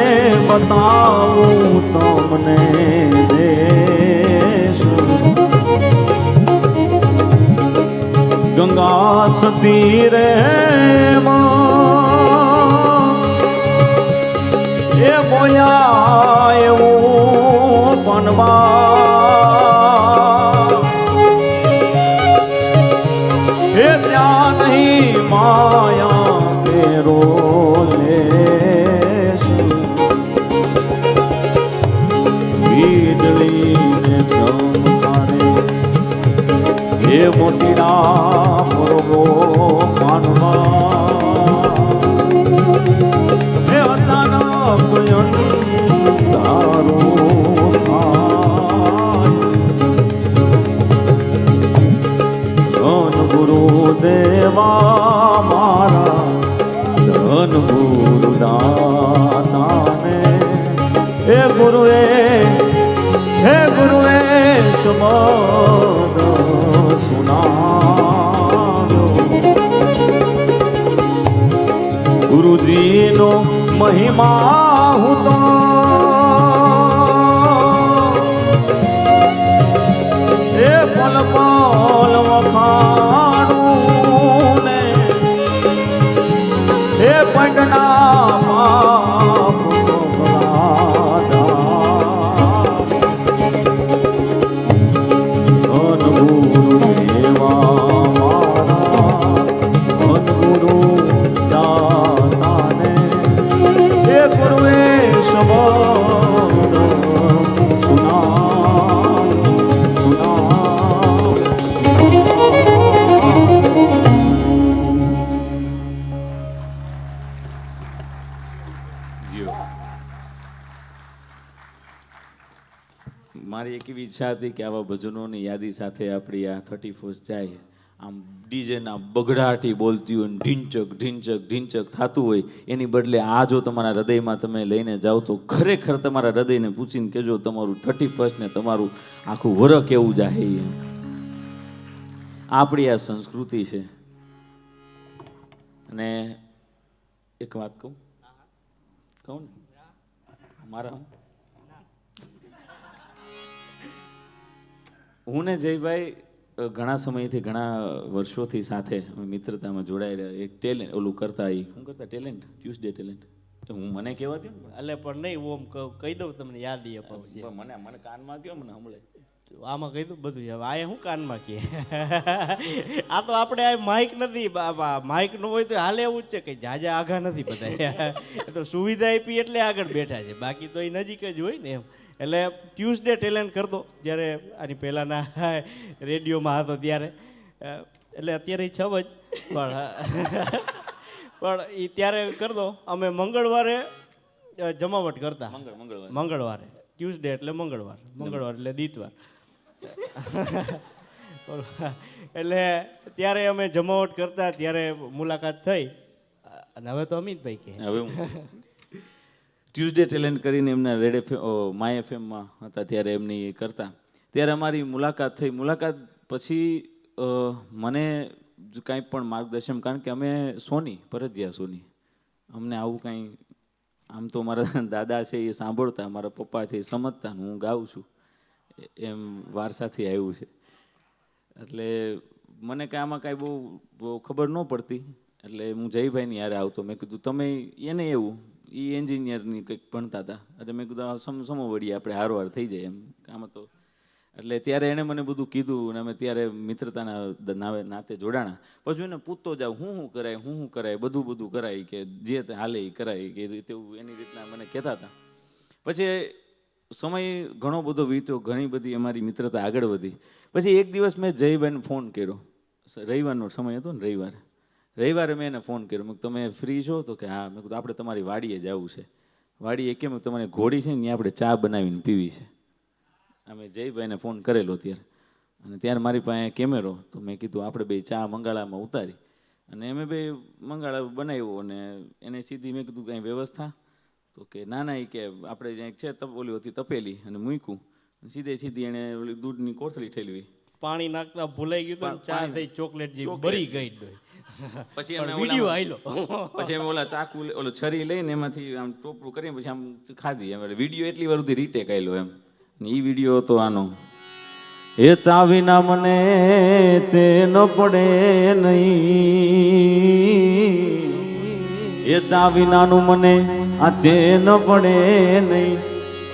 Speaker 3: બતાવું તમને દેશ ગંગા સતી રે એ બોયા એવું પનવા એ ત્યાં નહીં માયા તેરો લેશ વીજળીને ચમકારે એ મોટીડા પર્વો માનવા એ અચાનક અંધારું ધન ગુરુદેવા મારા ધન ગુરુ દાતાને હે ગુરુએ શબ્દ સુનાવ્યો ગુરુજીનો મહિમા હું તો એ પલ પલ વખાણું ને એ પટના પાપ
Speaker 2: મારી એક એવી ઈચ્છા હતી કે આવા ભજનોની યાદી સાથે આપણી આ 31 જાય. આમ ડીજેના બગડાટી બોલતી હોય ને ઢીંચક ઢીંચક ઢીંચક થતું હોય એની બદલે આ જો તમારા હૃદયમાં તમે લઈને જાઓ તો ખરેખર તમારા હૃદયને પૂછીને કહેજો તમારું 31 ને તમારું આખું વરહ કેવું જાય એમ. આપણી આ સંસ્કૃતિ છે. અને એક વાત કહું ને મારા હું ને જયભાઈ ઘણા સમયથી ઘણા વર્ષોથી સાથે અમે મિત્રતામાં જોડાયેલા. એક ટેલેન્ટ ઓલું કરતા એ શું કરતા ટેલેન્ટ ટ્યુઝડે ટેલેન્ટ હું મને કહેવા દો ને
Speaker 1: એટલે પણ નહીં ઓમ કહી દઉં તમને યાદ એ અપાવું છે.
Speaker 2: મને કાનમાં કયો મને હમણાં
Speaker 1: આમાં કહી દઉં બધું હવે આ શું કાનમાં કહે આ તો આપણે આ માઇક નથી માઇક નું હોય તો હાલે એવું જ છે કે જાજા આઘા નથી બધા એ તો સુવિધા આપી એટલે આગળ બેઠા છે બાકી તો એ નજીક જ હોય ને એમ. એટલે ટ્યુઝડે ટેલેન્ટ કરતો જ્યારે આની પહેલાંના રેડિયોમાં હતો ત્યારે એટલે અત્યારે 6 જ પણ એ ત્યારે કરતો. અમે મંગળવારે જમાવટ કરતા મંગળવારે ટ્યુઝડે એટલે મંગળવાર એટલે દીતવાર એટલે ત્યારે અમે જમાવટ કરતા ત્યારે મુલાકાત થઈ. અને હવે તો અમિતભાઈ કે
Speaker 2: હવે હું ટ્યુઝડે ટેલેન્ટ કરીને એમના રેડ એફએમ માય એફએમમાં હતા ત્યારે એમની એ કરતા ત્યારે અમારી મુલાકાત થઈ. મુલાકાત પછી મને કાંઈ પણ માર્ગદર્શન કારણ કે અમે સોની ફરજિયાત સોની અમને આવું કાંઈ આમ તો મારા દાદા છે એ સાંભળતા મારા પપ્પા છે એ સમજતા હું ગાઉં છું એમ વારસાથી આવ્યું છે. એટલે મને કાંઈ આમાં કાંઈ બહુ ખબર ન પડતી એટલે હું જયભાઈની યારે આવતો. મેં કીધું તમે એને એવું એ એન્જિનિયરની કંઈક ભણતા હતા એટલે મેં કીધું સમવડીએ આપણે હારવાર થઈ જાય એમ આમાં તો. એટલે ત્યારે એણે મને બધું કીધું અને અમે ત્યારે મિત્રતાના નાતે જોડાણા. પછી એને પૂછતો જાઉં શું કરાય બધું કરાય કે જે હાલે એ કરાય કે રીતે એની રીતના મને કહેતા હતા. પછી સમય ઘણો બધો વીત્યો ઘણી બધી અમારી મિત્રતા આગળ વધી. પછી એક દિવસ મેં જયભાઈને ફોન કર્યો. રવિવારનો સમય હતો ને રવિવારે મેં એને ફોન કર્યો. મેં તમે ફ્રી છો તો કે હા. મેં કીધું આપણે તમારી વાડીએ જવું છે. વાડીએ કેમ તમારી ઘોડી છે ને ત્યાં આપણે ચા બનાવીને પીવી છે. અમે જયભાઈને ફોન કરેલો ત્યારે અને ત્યારે મારી પાસે કેમેરો તો મેં કીધું આપણે બે ચા મંગાળામાં ઉતારી અને અમે બે મંગાળા બનાવ્યો અને એને સીધી મેં કીધું કાંઈ વ્યવસ્થા તો કે ના એ કે આપણે જ્યાં છે ઓલી હતી તપેલી અને મૂક્યું સીધી એણે ઓલી દૂધની કોથળી ઠેલવી
Speaker 1: પાણી નાખતા ભૂલાઈ ગયું ચા થઈ ચોકલેટ જેવી બરી ગઈ.
Speaker 2: પછી અમે
Speaker 1: વિડીયો આયલો
Speaker 2: પછી અમે ઓલા ચાકુ ઓલો છરી લઈને એમાંથી આમ ટોપરું કરીને પછી આમ ખાધી. એમ વિડીયો એટલી વાર સુધી રીટેક આવેલો એમ. એ વિડીયો હતો આનો એ ચાવીના મને ચેન પડે નહીં એ ચાવીનાનું મને આ ચેન પડે નહીં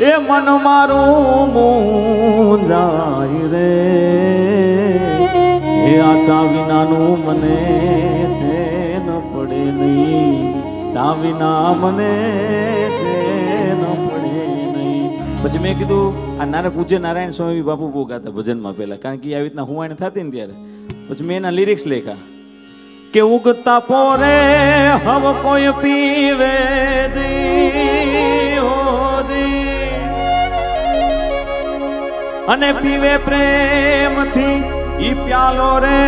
Speaker 2: એ મન મારું મૂંઝાય રે એ આ ચાવીનાનું મને ચેન પડે નહીં ચાવીના મને ચેન પડે નહીં. પછી મેં કીધું આ પૂજ્ય નારાયણ સ્વામી બાપુ બહુ ગાતા ભજનમાં પહેલા કારણ કે આવી રીતના હુવાણી થતી ને ત્યારે. પછી મેં એના લિરિક્સ લખ્યા કે ઉગતા પોરે હવ કોઈ પીવે જી હોજી અને પીવે પ્રેમથી ઈ પ્યાલો રે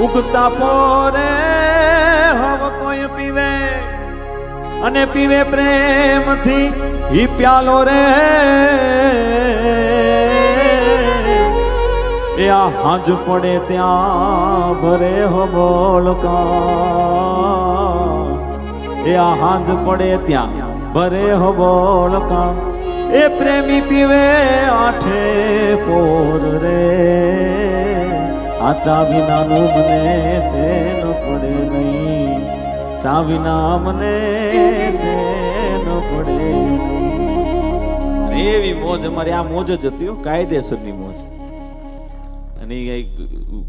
Speaker 2: ઉગતા પોરે હવ કોઈ પીવે અને પીવે પ્રેમથી ઈ પ્યાલો રે એ આ હાંજ પડે ત્યાં ભરે હો બોલકા એ આ હાંજ પડે ત્યાં ભરે હો બોલકા એ પ્રેમી પીવે આઠે પોર રે આ ચા વિનાનું મને ચેન પડે નહીં ચાવીના મને ચેન પડે. એવી મોજ અમારી આ મોજ જ હતી કાયદેસરની મોજ. અને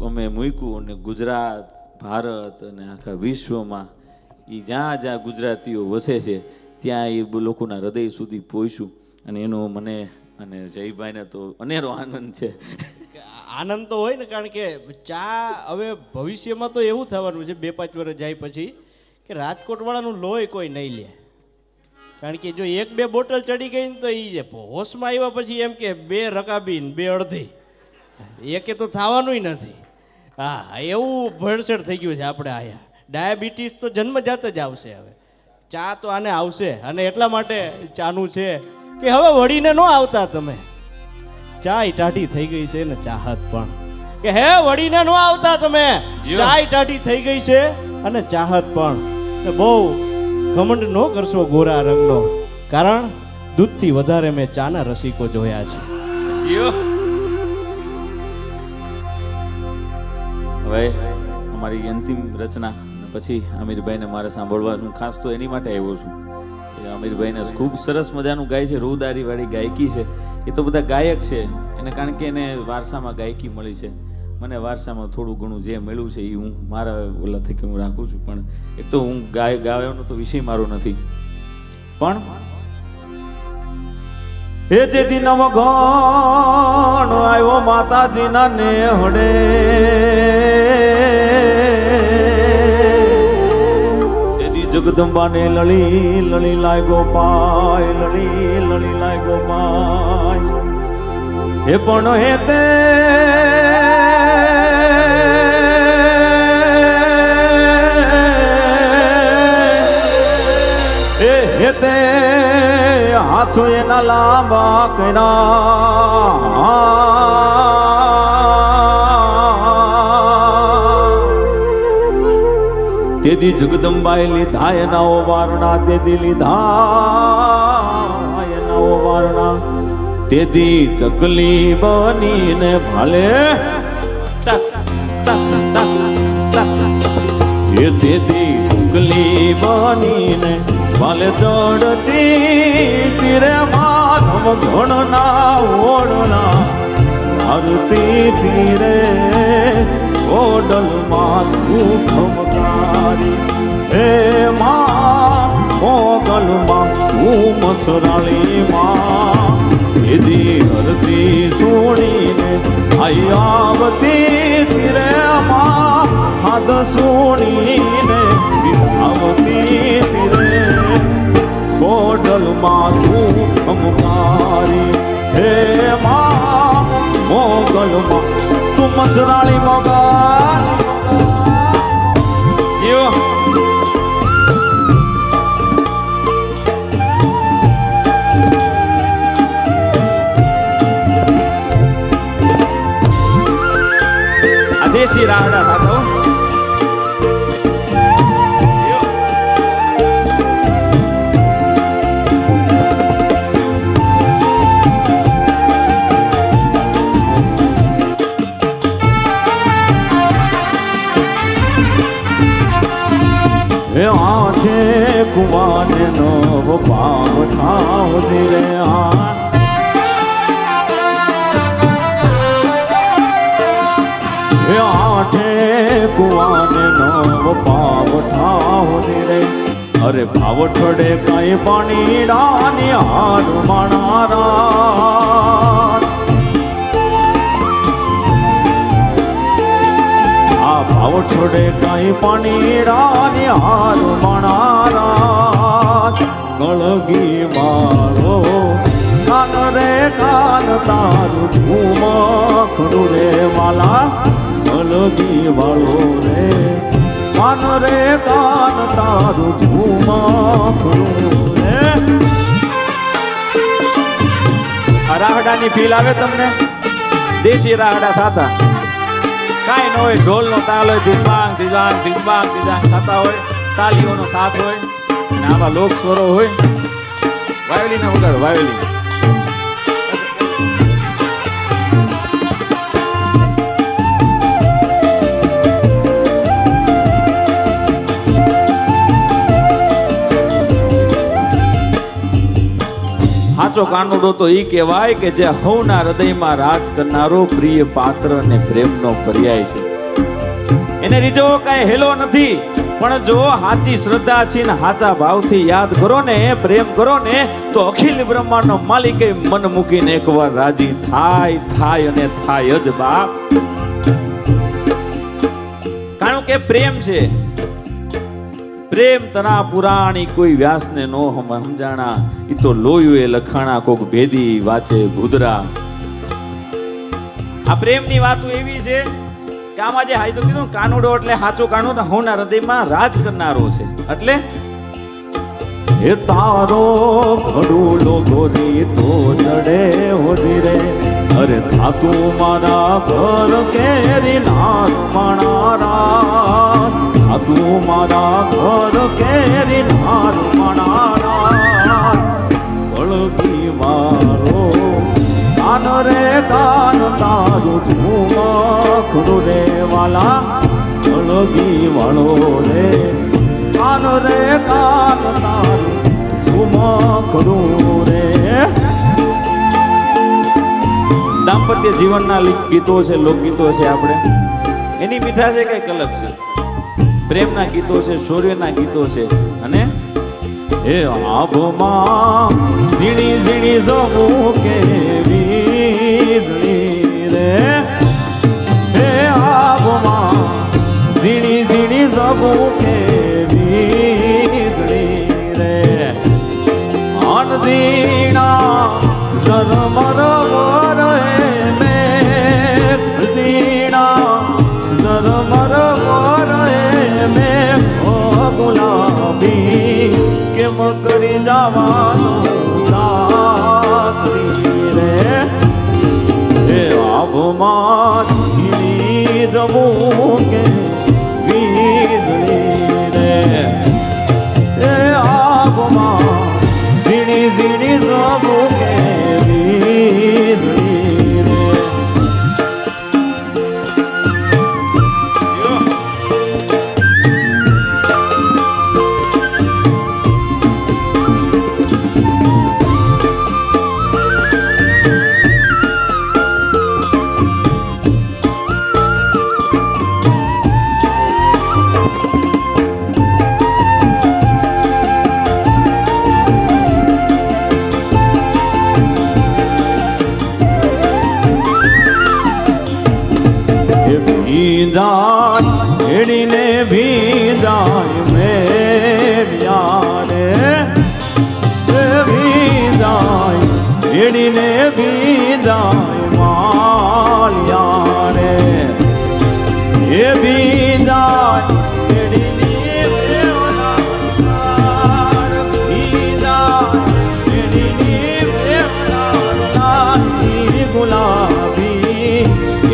Speaker 2: અમે મૂક્યું અને ગુજરાત ભારત અને આખા વિશ્વમાં એ જ્યાં ગુજરાતીઓ વસે છે ત્યાં એ લોકોના હૃદય સુધી પહોંચ્યું અને એનો મને અને જયભાઈને તો અનેરો આનંદ છે.
Speaker 1: આનંદ તો હોય ને કારણ કે ચા હવે ભવિષ્યમાં તો એવું થવાનું છે 2-5 વર્ષ જાય પછી કે રાજકોટ વાળાનું લોહી કોઈ નહીં લે. કારણ કે જો એક બે બોટલ ચડી ગઈ ને તો એ હોશમાં આવ્યા પછી એમ કે બે રકાબી ને બે અડધી, એકે તો થવાનુંય નથી. હા, એવું ભરસડ થઈ ગયું છે આપણે અહીંયા. ડાયાબિટીસ તો જન્મજાત જ આવશે. હવે ચા તો આને આવશે, અને એટલા માટે ચાનું છે કે હવે વળીને ન આવતા તમે. ચાય ટાઢી થઈ ગઈ છે ને ચાહત પણ, કે હે વળીને ન આવતા તમે. ચાય ટાઢી થઈ ગઈ છે અને ચાહત પણ. બહુ ઘમંડ ન કરશો ગોરા રંગનો, કારણ દૂધથી વધારે મેં ચાના રસિકો જોયા છે.
Speaker 2: હવે અમારી અંતિમ રચના પછી આમિરભાઈને મારે સાંભળવા, હું ખાસ તો એની માટે આવ્યો છું. આમિરભાઈને ખૂબ સરસ મજાનું ગાય છે, રૂદારી વાળી ગાયકી છે. એ તો બધા ગાયક છે એને, કારણ કે એને વારસામાં ગાયકી મળી છે. મને વારસામાં થોડું ઘણું જે મળ્યું છે એ હું મારા ઓલા થકી હું રાખું છું. પણ એક તો હું ગાવાનો તો વિષય મારો નથી. પણ
Speaker 3: એ જેથી નવગણ આવ્યો માતાજીના નેહડે, તેથી જગદંબાને લળી લળી લાય ગોપાય, લળી લળી લાય ગોપાય. એ પણ હે તે હેતે હાથ એના લાંબા કર્યા, તેથી જગદંબાએ લીધા એના વારણા, તેથી લીધા એના વારણા. તેથી ચકલી બનીને ભાલે, એ તેથી ચકલી બનીને વાલે ચડતી તીરે માનવ ઘણના ઓળના, મારતી તીરે ઓડલમાં સુખમકારી. હે માં મોગલમાં હું મસરાળી માં, એદી હરતી સુણીને આઈ આવતી તીરે માં, હાથ સુણીને સીધાવતી તીરે ખોડલમાં તું ખમકારી. હે માં મોગલમાં તું મસરાળી મોગલ.
Speaker 2: દેશી રાવડા થતો
Speaker 3: હે આઠે કુવાને નવ પાવ ઠાવ ધીરે હે આઠે કુવાને નવ પાવ ઠાવ ધીરે. અરે ભાવ ઠડે કઈ પાણી ડાની હાર માણારા, આ ભાવ ઠડે કઈ પાણી ડાની હાર માણારા. ગળગી મારો કાન રે કાન તારું ઝુમખડું રે વાલા, ગળગી વાળો રે કાન રે કાન તારું ઝુમખડું રે.
Speaker 2: આ રાહડાની ફીલ આવે તમને? દેશી રાહડા થતા કાંઈ ન હોય, ઢોલનો તાલ હોય, ધીઝબાંગ ધીઝબાંગ ધીઝબાંગ ધીઝબાંગ થતા હોય, તાલીઓનો સાથ હોય, અને આવા લોક સ્વરો હોય. વાયોલિન વગર વાયોલિન સાચો કાનુડો તો ઈ કહેવાય કે જે હવના હૃદયમાં રાજ કરનારો પ્રિય પાત્ર અને પ્રેમનો પર્યાય છે. એને રીઝવો કાંઈ હેલો નથી, પણ જો સાચી શ્રદ્ધા છે ને સાચા ભાવથી યાદ કરો ને, પ્રેમ કરો ને, તો અખિલ બ્રહ્માંડનો માલિક મન મૂકીને એકવાર રાજી થાય થાય અને થાય જ બાપ. કારણ કે પ્રેમ છે, પ્રેમ તના પુરાણી કોઈ વ્યાસને નો સમજાણા ઈ તો લોયું એ લખાણા કોક ભેદી વાચે ભૂદરા. આ પ્રેમની વાતો એવી છે કે આમાં જે હાઈ તો કીધું કાનુડો એટલે સાચો કાનુડો હોના હૃદયમાં રાજ કરનારો છે. એટલે
Speaker 3: એ તારો ઘડુલો ગોરી તો ચડે હોજી રે, અરે થાતું મારા ઘર કેરી નાર મણારા, થાતું મારા ઘર કેરી નાર મણારા. કળગી મારો કાન રે કાન તારું ઝુમખડું રે વાલા, કળગી વાળો રે કાન રે કાન તારું ઝુમખડું રે.
Speaker 2: દાંપત્ય જીવનના ગીતો છે, લોકગીતો છે, આપણે એની મીઠાશ છે કઈક અલગ છે. પ્રેમના ગીતો છે, શૌર્યના ગીતો છે. અને
Speaker 3: એ આભમાં ઝીણી ઝીણી જવું કે વીજળી રે, એ આભમાં ઝીણી ઝીણી જવું કે વીજળી રે. અનદીણા ઝરમર વરે મેઘ દીણા, ઝરમર વરે મેઘ ગુલાબી, કેમ કરી જવાનું સાકરી રે. એ આભમાં ઝીણી જવું કે વીજળી રે, એ આભમાં ઝીણી ઝીણી જવું કે વીજળી રે. ભીંજાય હેડીને ભીંજાય મેરિયા રે, ભીંજાય હેડીને ભીંજાય માલિયા રે, એ ભીંજાય હેડીને ભીંજાય હેડીને ગુલાબી,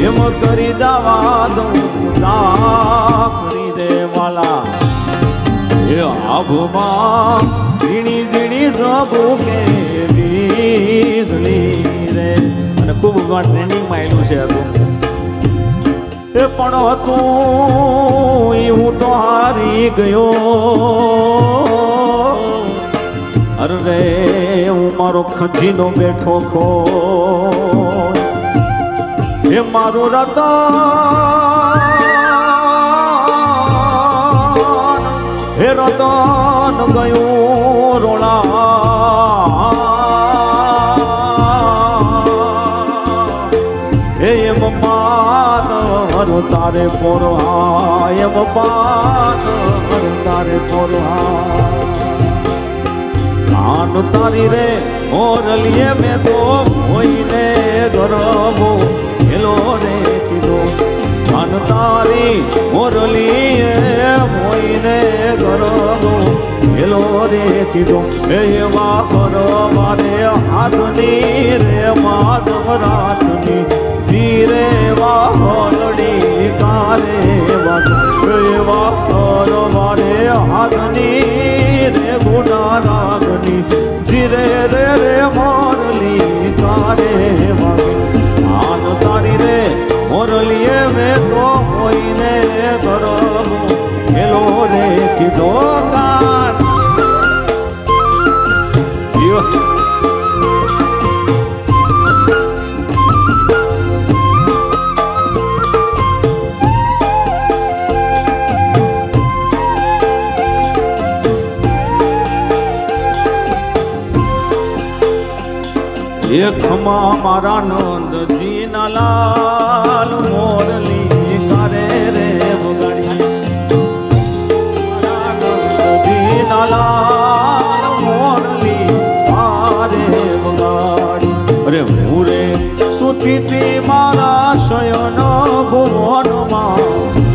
Speaker 3: એમ કરી જવા દઉં સાકરી રે વાલા. એ આભમાં ઝીણી ઝીણી જવું કે વીજળી રે.
Speaker 2: અને ખૂબ ટ્રેન્ડિંગમાં આવેલું છે આ તો.
Speaker 3: એ પણ હતું હું તો હારી ગયો, અરે રે હું મારો ખંજીનો બેઠો ખો, એ મારું રતન, હે રતન ગયું રોળા, હે એમ પાન તારે પોરવા, એમ પાન તારે પોરવા. કાન તારી રે મોરલીએ મેં તો હોઈને ગરબો હેલો રે કીધો, કાન તારી મોરલીએ હોઈને ગરબો હેલો રે કીધો. એવા કરવા રે હાથની રે માધવ રાતની જીરે વાહલડી કારે વાગ, એવા કરવા રે હાથની રે ગુના રાગની જીરે રે રે મોરલી કારે વાગે. આન તારી રે મોરલીએ મેં તો હોઈને ગરબો હેલો રે કીધો. કાન એકમાં મારા નંદજી ના લાલ મોરલી કરે રે વગાડી, મારા દુધીના લાલ મોરલી મારે વગાડી. અરે મોરે સુતી મારા શયન ભુવનમાં,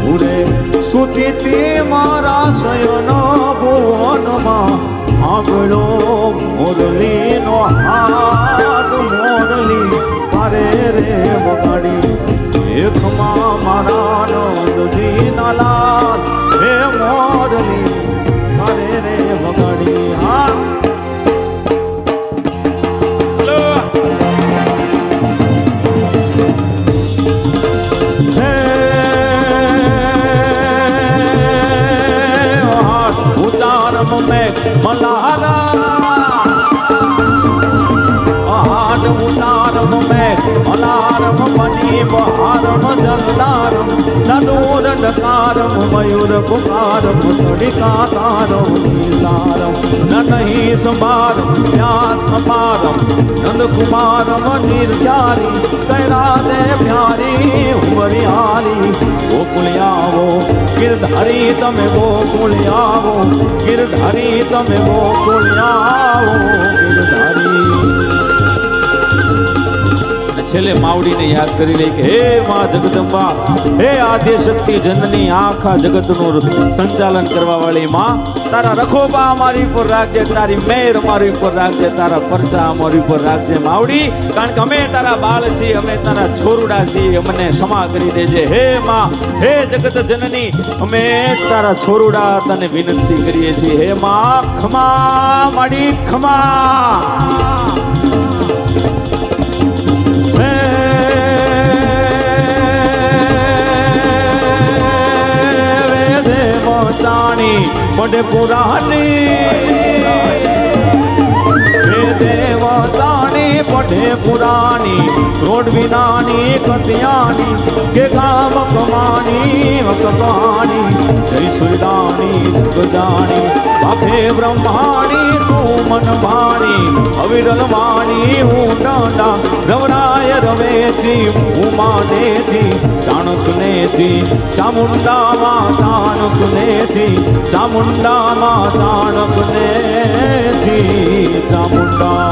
Speaker 3: મોરે સુતી મારા શયન ભુવનમાં, આગળો મોરલીનો હાથ મોરલી મારે રે વગાડી. એકમાં મારા દુધીના લાલ હે મોરલી મારે રે વગાડી. હા ઉતારમ મેં અલારમ બની બહારમ જલદારમ નદોર ડકારમ મયુર પુકારમ સડિકા તારમ નીલારમ નહીં સંભારમ વ્યાસ સંભારમ નંદકુમારમ નિર્જારી કૈરા દે પ્યારી ઉમરિયારી. ગોકુળિયાવો ગિરધારી તમે ગોકુળિયાવો, ગિરધારી તમે ગોકુળિયાવો ગિરધારી. છેલ્લે માવડીને યાદ કરી લે કે હે માં જગદંબા, હે આદ્ય શક્તિ જનની, આખા જગતનું સંચાલન કરવા વાળી માં, તારા રખોબા અમારી ઉપર રાખજે, તારી મેર અમારી ઉપર રાખજે, તારા પરચા અમારી ઉપર રાખજે માવડી, કારણ કે અમે તારા બાળ છીએ, અમે તારા છોરુડા છીએ, અમને ક્ષમા કરી દેજે. હે માં, હે જગત જનની, અમે તારા છોરુડા તને વિનંતી કરીએ છીએ. હે માં ખમા માડી ખમા. પડે પુરાણી હે દેવતાણી, પડે પુરાણી રોડ વિનાની કતિયાની કે ગામ કમાણી કહાણી. જય સુરદાણી જગજાણી બાપે બ્રહ્માણી તું મન ભાણી, અવિરલ વાણી હું દાંડા રવરાય રવેજી હું માનેજી. ચાણકનેજી ચામુંડામાં ચાણકનેજી, ચામુંડામાં ચાણકનેજી ચામુંડા.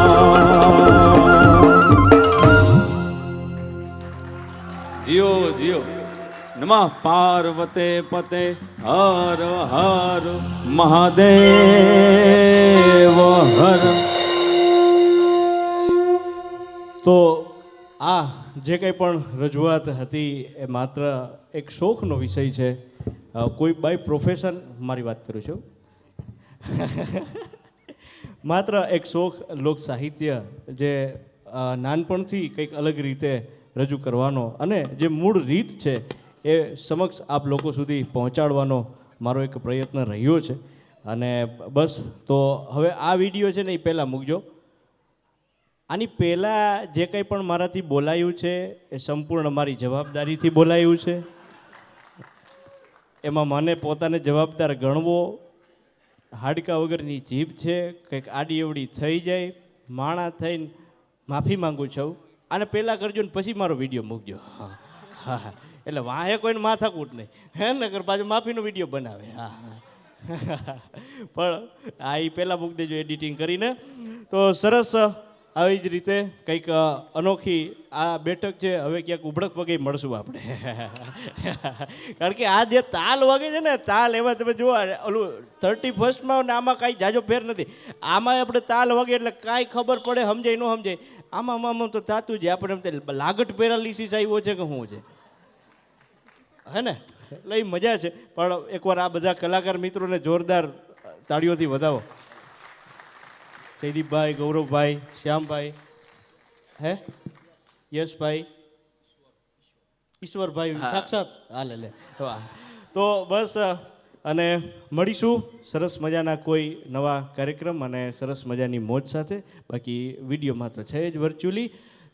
Speaker 3: જીઓ જીઓ નમઃ પાર્વતે પતે હર હર મહાદેવ હર.
Speaker 1: તો આ જે કંઈ પણ રજૂઆત હતી એ માત્ર એક શોખનો વિષય છે. કોઈ બાય પ્રોફેશન મારી વાત કરું છું, માત્ર એક શોખ લોક સાહિત્ય જે નાનપણથી કંઈક અલગ રીતે રજૂ કરવાનો અને જે મૂળ રીત છે એ સમક્ષ આપ લોકો સુધી પહોંચાડવાનો મારો એક પ્રયત્ન રહ્યો છે. અને બસ તો હવે આ વિડીયો છે ને એ પહેલાં મૂકજો. આની પહેલાં જે કંઈ પણ મારાથી બોલાયું છે એ સંપૂર્ણ મારી જવાબદારીથી બોલાયું છે. એમાં મને પોતાને જવાબદાર ગણવો, હાડકા વગરની જીભ છે, કંઈક આડી અવડી થઈ જાય, માણા થઈને માફી માંગુ છું. આને પહેલાં કરજો ને પછી મારો વિડીયો મૂકજો. હા હા, એટલે વાહે કોઈને માથાકૂટ નહીં, હે નકર પાછું માફીનો વિડીયો બનાવે. હા પણ આ એ પહેલાં મૂકી દેજો એડિટિંગ કરીને. તો સરસ આવી જ રીતે કંઈક અનોખી આ બેઠક છે. હવે ક્યાંક ઉભડક પગે મળશું આપણે, કારણ કે આ જે તાલ વાગે છે ને, તાલ એમાં તમે જુઓ ઓલું 31st ને આમાં કાંઈ જાજો ફેર નથી. આમાં આપણે તાલ વાગે એટલે કાંઈ ખબર પડે, સમજાય ન સમજાય, આમાં આમાં તો થતું જ આપણે એમ લાગટ પેરાલિસિસ આવ્યો છે કે શું છે, હે ને? એટલે એ મજા છે. પણ એકવાર આ બધા કલાકાર મિત્રોને જોરદાર તાળીઓથી વધાવો. જયદીપભાઈ, ગૌરવભાઈ, શ્યામભાઈ, હે યશભાઈ, ઈશ્વરભાઈ, સાક્ષાત હાલે લે. તો બસ અને મળીશું સરસ મજાના કોઈ નવા કાર્યક્રમ અને સરસ મજાની મોજ સાથે. બાકી વિડીયોમાં તો છે જ વર્ચ્યુઅલી.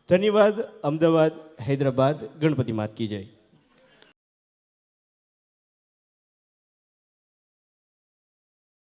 Speaker 1: ધન્યવાદ. અમદાવાદ, હૈદરાબાદ, ગણપતિ માત કી જય.